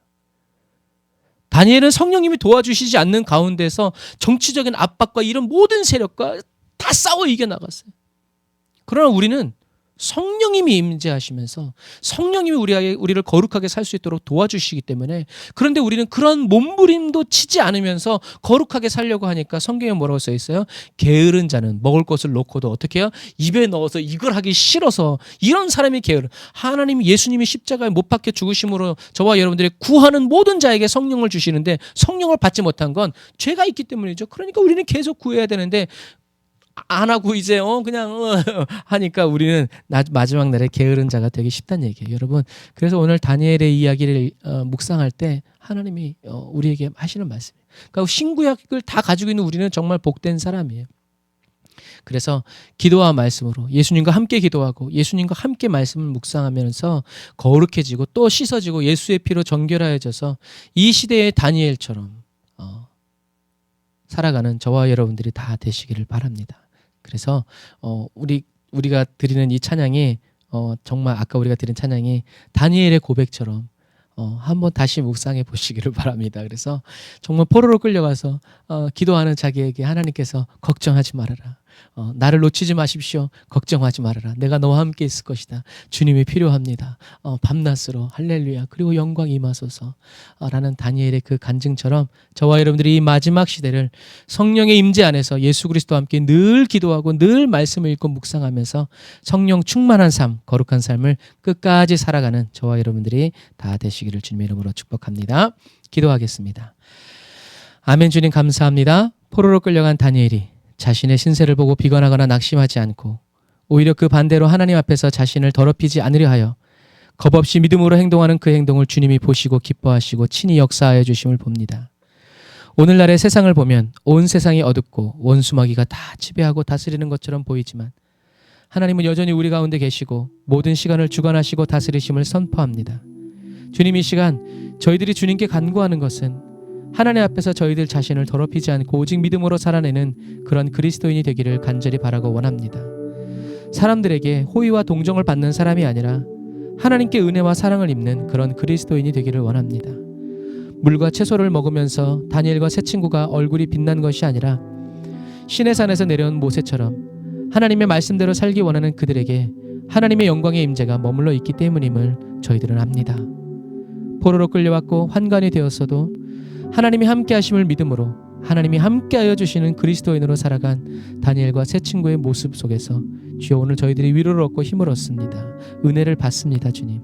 다니엘은 성령님이 도와주시지 않는 가운데서 정치적인 압박과 이런 모든 세력과 다 싸워 이겨나갔어요. 그러나 우리는 성령님이 임재하시면서 성령님이 우리를 거룩하게 살 수 있도록 도와주시기 때문에, 그런데 우리는 그런 몸부림도 치지 않으면서 거룩하게 살려고 하니까 성경에 뭐라고 써 있어요? 게으른 자는 먹을 것을 놓고도 어떻게 해요? 입에 넣어서 이걸 하기 싫어서 이런 사람이 게으른. 하나님이 예수님이 십자가에 못 박혀 죽으심으로 저와 여러분들이 구하는 모든 자에게 성령을 주시는데 성령을 받지 못한 건 죄가 있기 때문이죠. 그러니까 우리는 계속 구해야 되는데 안 하고 이제 그냥 하니까 우리는 마지막 날에 게으른 자가 되기 쉽다는 얘기예요. 여러분, 그래서 오늘 다니엘의 이야기를 묵상할 때 하나님이 우리에게 하시는 말씀이에요. 그러니까 신구약을 다 가지고 있는 우리는 정말 복된 사람이에요. 그래서 기도와 말씀으로 예수님과 함께 기도하고 예수님과 함께 말씀을 묵상하면서 거룩해지고 또 씻어지고 예수의 피로 정결하여져서 이 시대의 다니엘처럼 살아가는 저와 여러분들이 다 되시기를 바랍니다. 그래서 우리가 드리는 이 찬양이 정말 아까 우리가 드린 찬양이 다니엘의 고백처럼 한번 다시 묵상해 보시기를 바랍니다. 그래서 정말 포로로 끌려가서 기도하는 자기에게 하나님께서 걱정하지 말아라. 나를 놓치지 마십시오. 걱정하지 말아라. 내가 너와 함께 있을 것이다. 주님이 필요합니다. 밤낮으로 할렐루야. 그리고 영광 임하소서. 라는 다니엘의 그 간증처럼 저와 여러분들이 이 마지막 시대를 성령의 임재 안에서 예수 그리스도와 함께 늘 기도하고 늘 말씀을 읽고 묵상하면서 성령 충만한 삶, 거룩한 삶을 끝까지 살아가는 저와 여러분들이 다 되시기를 주님의 이름으로 축복합니다. 기도하겠습니다. 아멘. 주님 감사합니다. 포로로 끌려간 다니엘이 자신의 신세를 보고 비관하거나 낙심하지 않고 오히려 그 반대로 하나님 앞에서 자신을 더럽히지 않으려 하여 겁없이 믿음으로 행동하는 그 행동을 주님이 보시고 기뻐하시고 친히 역사하여 주심을 봅니다. 오늘날의 세상을 보면 온 세상이 어둡고 원수마귀가 다 지배하고 다스리는 것처럼 보이지만 하나님은 여전히 우리 가운데 계시고 모든 시간을 주관하시고 다스리심을 선포합니다. 주님, 이 시간 저희들이 주님께 간구하는 것은 하나님 앞에서 저희들 자신을 더럽히지 않고 오직 믿음으로 살아내는 그런 그리스도인이 되기를 간절히 바라고 원합니다. 사람들에게 호의와 동정을 받는 사람이 아니라 하나님께 은혜와 사랑을 입는 그런 그리스도인이 되기를 원합니다. 물과 채소를 먹으면서 다니엘과 세 친구가 얼굴이 빛난 것이 아니라 신의 산에서 내려온 모세처럼 하나님의 말씀대로 살기 원하는 그들에게 하나님의 영광의 임재가 머물러 있기 때문임을 저희들은 압니다. 포로로 끌려왔고 환관이 되었어도 하나님이 함께 하심을 믿음으로 하나님이 함께하여 주시는 그리스도인으로 살아간 다니엘과 세 친구의 모습 속에서 주여 오늘 저희들이 위로를 얻고 힘을 얻습니다. 은혜를 받습니다. 주님,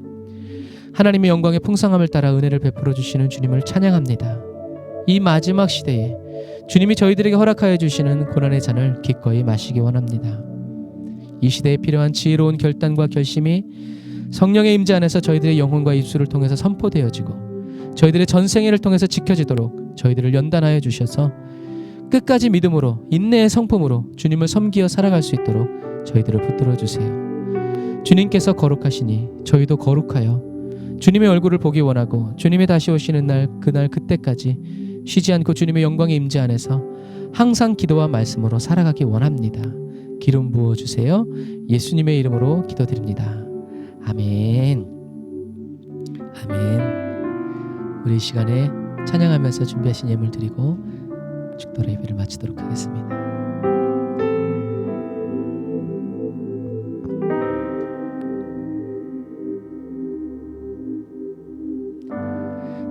하나님의 영광의 풍성함을 따라 은혜를 베풀어 주시는 주님을 찬양합니다. 이 마지막 시대에 주님이 저희들에게 허락하여 주시는 고난의 잔을 기꺼이 마시기 원합니다. 이 시대에 필요한 지혜로운 결단과 결심이 성령의 임재 안에서 저희들의 영혼과 입술을 통해서 선포되어지고 저희들의 전생애를 통해서 지켜지도록 저희들을 연단하여 주셔서 끝까지 믿음으로 인내의 성품으로 주님을 섬기어 살아갈 수 있도록 저희들을 붙들어 주세요. 주님께서 거룩하시니 저희도 거룩하여 주님의 얼굴을 보기 원하고 주님이 다시 오시는 날 그날 그때까지 쉬지 않고 주님의 영광의 임재 안에서 항상 기도와 말씀으로 살아가기 원합니다. 기름 부어주세요. 예수님의 이름으로 기도드립니다. 아멘. 아멘. 우리 이 시간에 찬양하면서 준비하신 예물 드리고 축도의 예배를 마치도록 하겠습니다.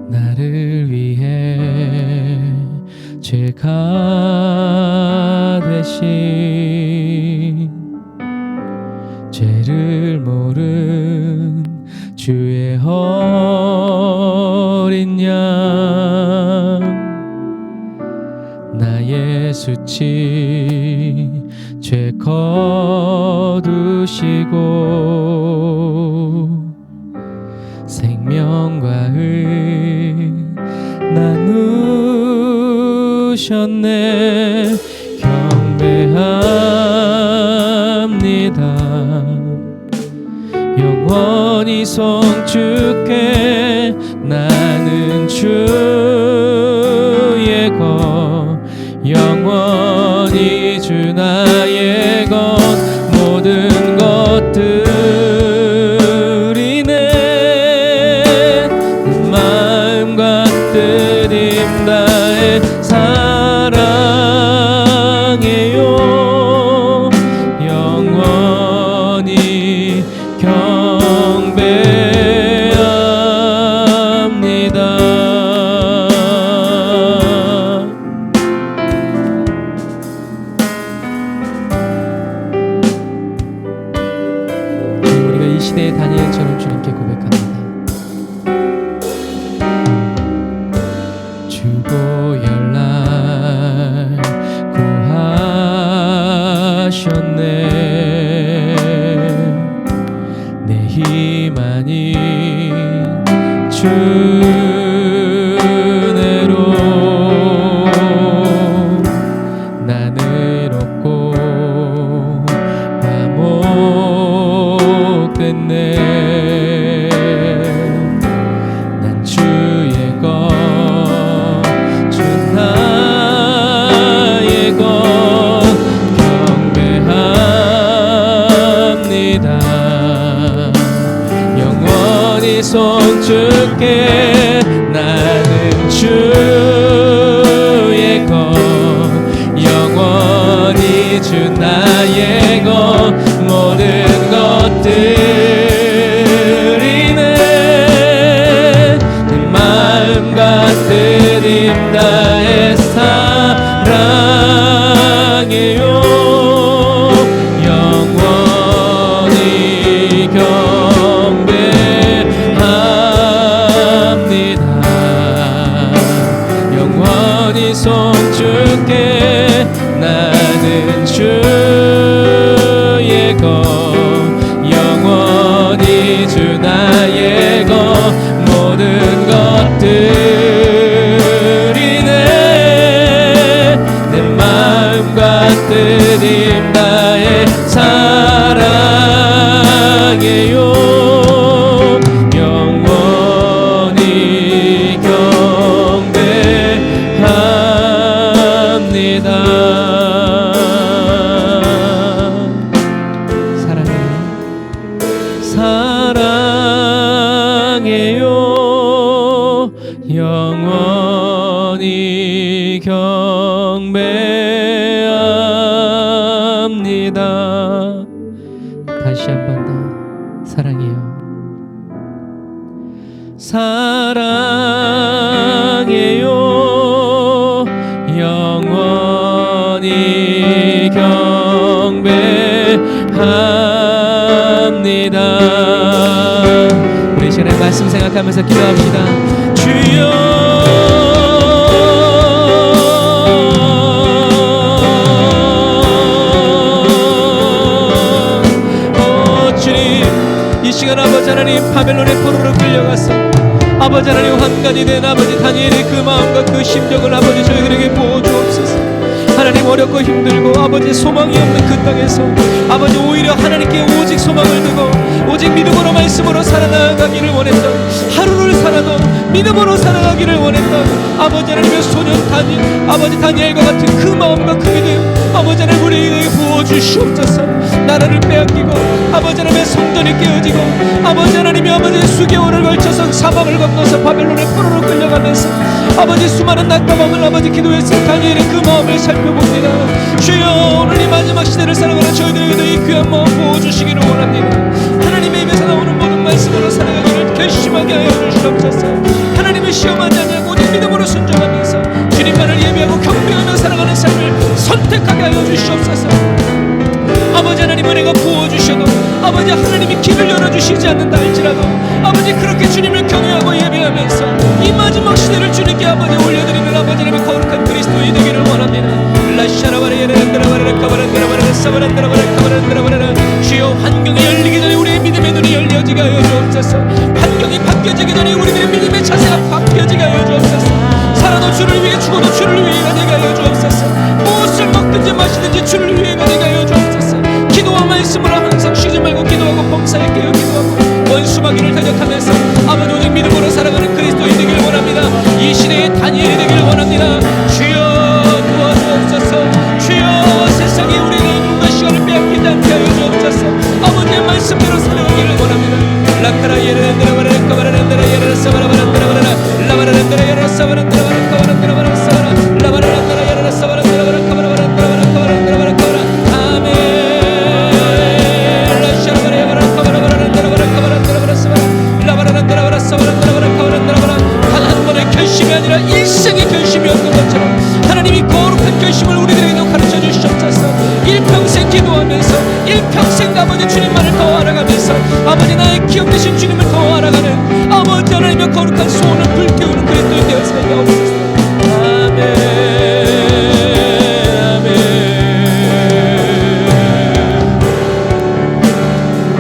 나를 위해 죄가 되신 죄를 모른 주의 어린 양 나의 수치 죄 거두시고 생명과 의 나누셨네. 경배합니다. 영원히 손주께 나는 주의 것 영원히 주 나의 것 모든 것들이 내 마음과 뜻 힘 다해 사랑해요. 영원히 경배합니다. 우리가 이 시대의 다니엘처럼 주님께 고백합니다. 주보혈날 구하셨네. 내 힘아닌 주 은혜로 난 의롭고 화목됐네. 난 주의 것 주 나의 것 경배합니다. 영원히 손주께 나는 주의 것 영원히 주 나의 것 모든 것들이 내 마음과 뜻 힘 다해 사랑해요. 영원히 경배합니다. 영원히 손주께 나는 주의 것 영원히 주 나의 것 모든 것들이 내 마음과 뜻 힘 다해 사랑해요. 영원히 경배합니다. 사랑해요. 영원히 경배합니다. 다시 한 번 더 사랑해요. 사랑해요. 영원히 경배합니다. 우리 시간에 말씀 생각하면서 기도합니다. 주여 이 시간 아버지 하나님 바벨론의 포로로 끌려가서 아버지 하나님 환관이 된 아버지 다니엘의 그 마음과 그 심정을 아버지 저희들에게 보여주옵소서. 하나님 어렵고 힘들고 아버지 소망이 없는 그 땅에서 아버지 오히려 하나님께 오직 소망을 두고 오직 믿음으로 말씀으로 살아나가기를 원했던 하루를 살아도 믿음으로 살아가기를 원했던 아버지 하나님의 소년 아버지 다니엘과 같은 그 마음과 그 믿음 아버지 하나님 우리에게 부어주시옵소서. 나라를 빼앗기고 아버지 하나님의 성전이 깨어지고 아버지 하나님이 아버지 수개월을 걸쳐 갇혀서 사막을 건너서 바벨론의 포로로 끌려가면서 아버지 수많은 낮과 밤을 아버지 기도했을 다니엘의 그 마음을 살펴봅니다. 주여 오늘 이 마지막 시대를 살아가는 저희들에게도 이 귀한 마음 부어주시기를 원합니다. 하나님의 입에서 나오는 모든 말씀으로 살아가기를 결심하게 하여 주시옵소서. 하나님을 시험하지 않고 오직 믿음으로 순종하면서 주님만을 예배하고 경배하며 살아가는 삶을 선택하게 하여 주시옵소서. 아버지 하나님 은혜가 부어주셔도 아버지 하나님이 길을 열어주시지 않는다 할지라도 아버지 그렇게 주님을 경외하고 예배하면서 이 마지막 시대를 주님께 아버지 올려드리는 아버지 하나님의 거룩한 그리스도인이 되기를 원합니다. 주여 환경이 열리기 전에 우리의 믿음의 눈이 열려지게 하여 주옵소서. 환경이 바뀌어지기 전에 우리들의 믿음의 자세가 바뀌어지게 하여 주옵소서. 살아도 주를 위해 죽어도 주를 위해가 되게 하여 주옵소서. 무엇을 먹든지 마시든지 주를 위해가 되게 하여 주옵소서. 기도와 말씀으로 항상 쉬지 말고 기도하고 범사에 깨어 기도하고 원수마귀를 대적하면서 아버지 오직 믿음으로 살아가는 그리스도인 되기를 원합니다. 이 시대의 다니엘이 되기를 원합니다. 주여 도와주옵소서. 주여 세상에 우리의 눈과 시간을 빼앗기지 않게 하여 주옵소서. 아버지의 말씀대로 살아가기를 원합니다. 라카라 예레렌데라 바라렌카 바라렌데라 예레라 사바라바란데라 바라라 라바라렌데라 예레라 사바란데라 바란카 바란데라 바라라 사바라 라바라렌데라 예레라 사바란데라 바란카 바라바란데라 바란카 바란데라 바란카 바라 아멘. 라샤라바레 바란카 바라바란데라 바란카 바란데라 바라 사바라 라바라렌데라 바라 사바란데라 바란카 바란데라 바라 단 한 번의 결심이 아니라 일생의 결심이었던 것처럼 하나님이 거룩한 결심을 우리들에게도 가르쳐 주시옵소서. 일평생 기도하면서 일평생 아버지 주님만을 더 알아가면서 아버지 나의 기업 되신 주님을 더 알아가는 아버지 하나님의 거룩한 소원을 불태우는 그리스도인 되어 살게 하옵소서. 아멘.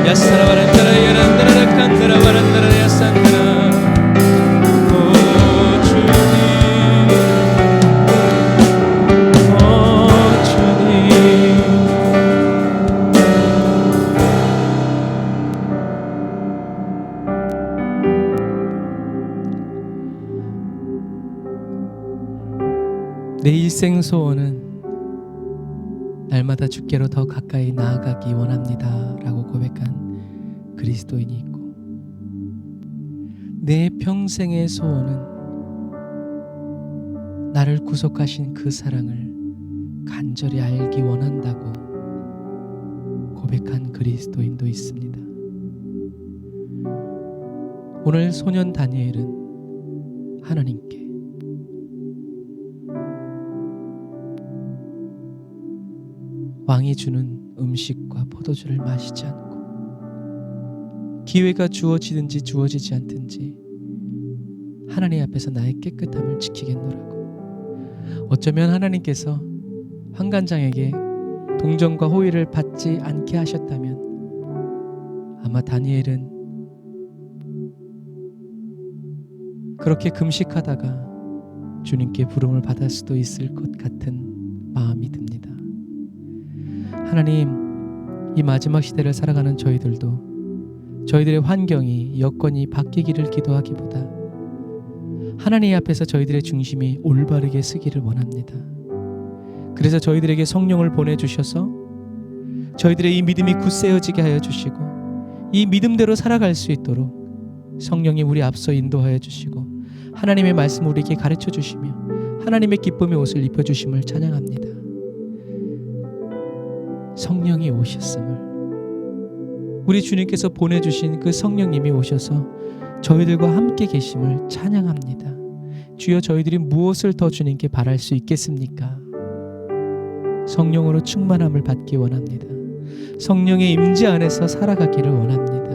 야사라바란다라 야란다라 칸다라 바란다라 야산다라 내 일생 소원은 날마다 주께로 더 가까이 나아가기 원합니다 라고 고백한 그리스도인이 있고, 내 평생의 소원은 나를 구속하신 그 사랑을 간절히 알기 원한다고 고백한 그리스도인도 있습니다. 오늘 소년 다니엘은 하나님께 왕이 주는 음식과 포도주를 마시지 않고 기회가 주어지든지 주어지지 않든지 하나님 앞에서 나의 깨끗함을 지키겠노라고. 어쩌면 하나님께서 환관장에게 동정과 호의를 받지 않게 하셨다면 아마 다니엘은 그렇게 금식하다가 주님께 부름을 받을 수도 있을 것 같은 마음이 듭니다. 하나님, 이 마지막 시대를 살아가는 저희들도 저희들의 환경이 여건이 바뀌기를 기도하기보다 하나님 앞에서 저희들의 중심이 올바르게 서기를 원합니다. 그래서 저희들에게 성령을 보내주셔서 저희들의 이 믿음이 굳세어지게 하여 주시고 이 믿음대로 살아갈 수 있도록 성령이 우리 앞서 인도하여 주시고 하나님의 말씀을 우리에게 가르쳐 주시며 하나님의 기쁨의 옷을 입혀주심을 찬양합니다. 성령이 오셨음을, 우리 주님께서 보내주신 그 성령님이 오셔서 저희들과 함께 계심을 찬양합니다. 주여, 저희들이 무엇을 더 주님께 바랄 수 있겠습니까? 성령으로 충만함을 받기 원합니다. 성령의 임재 안에서 살아가기를 원합니다.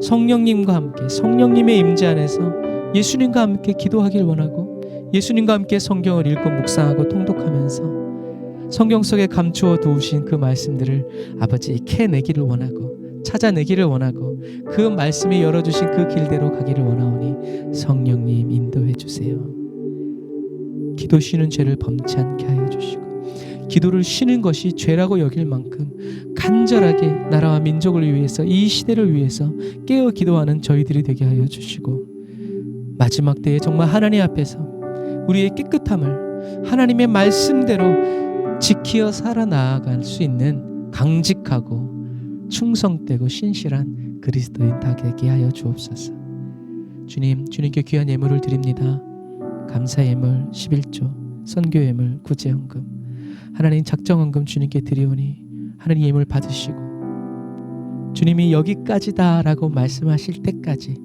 성령님과 함께, 성령님의 임재 안에서 예수님과 함께 기도하기를 원하고 예수님과 함께 성경을 읽고 묵상하고 통독하면서 성경 속에 감추어 두신 그 말씀들을 아버지 캐내기를 원하고 찾아내기를 원하고 그 말씀이 열어주신 그 길대로 가기를 원하오니 성령님 인도해 주세요. 기도 쉬는 죄를 범치 않게 하여 주시고 기도를 쉬는 것이 죄라고 여길 만큼 간절하게 나라와 민족을 위해서, 이 시대를 위해서 깨어 기도하는 저희들이 되게 하여 주시고 마지막 때에 정말 하나님 앞에서 우리의 깨끗함을 하나님의 말씀대로 지키어 살아나갈 수 있는 강직하고 충성되고 신실한 그리스도인 되게 하여 주옵소서. 주님, 주님께 귀한 예물을 드립니다. 감사 예물, 11조, 선교 예물, 구제헌금, 하나님 작정헌금 주님께 드리오니 하나님 예물 받으시고 주님이 여기까지다라고 말씀하실 때까지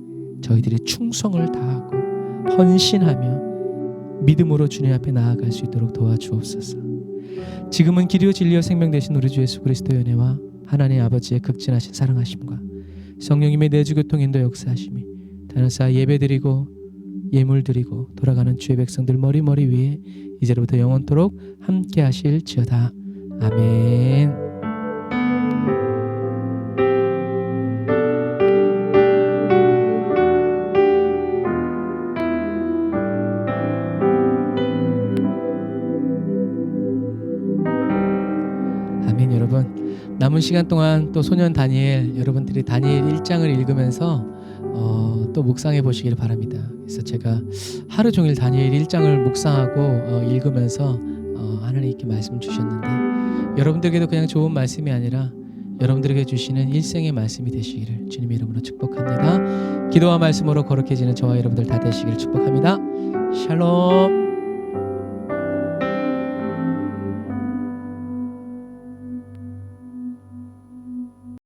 저희들이 충성을 다하고 헌신하며 믿음으로 주님 앞에 나아갈 수 있도록 도와주옵소서. 지금은 길이요 진리요 생명 되신 우리 주 예수 그리스도의 은혜와 하나님 아버지의 극진하신 사랑하심과 성령님의 내주교통 인도 역사하심이 다나사 예배드리고 예물드리고 돌아가는 주의 백성들 머리머리 위에 이제로부터 영원토록 함께 하실지어다. 아멘. 아멘. 여러분, 남은 시간 동안 또 소년 다니엘, 여러분들이 다니엘 1장을 읽으면서 또 묵상해 보시길 바랍니다. 그래서 제가 하루 종일 다니엘 1장을 묵상하고 읽으면서 하나님께 말씀 주셨는데, 여러분들에게도 그냥 좋은 말씀이 아니라 여러분들에게 주시는 일생의 말씀이 되시기를 주님의 이름으로 축복합니다. 기도와 말씀으로 거룩해지는 저와 여러분들 다 되시기를 축복합니다. 샬롬.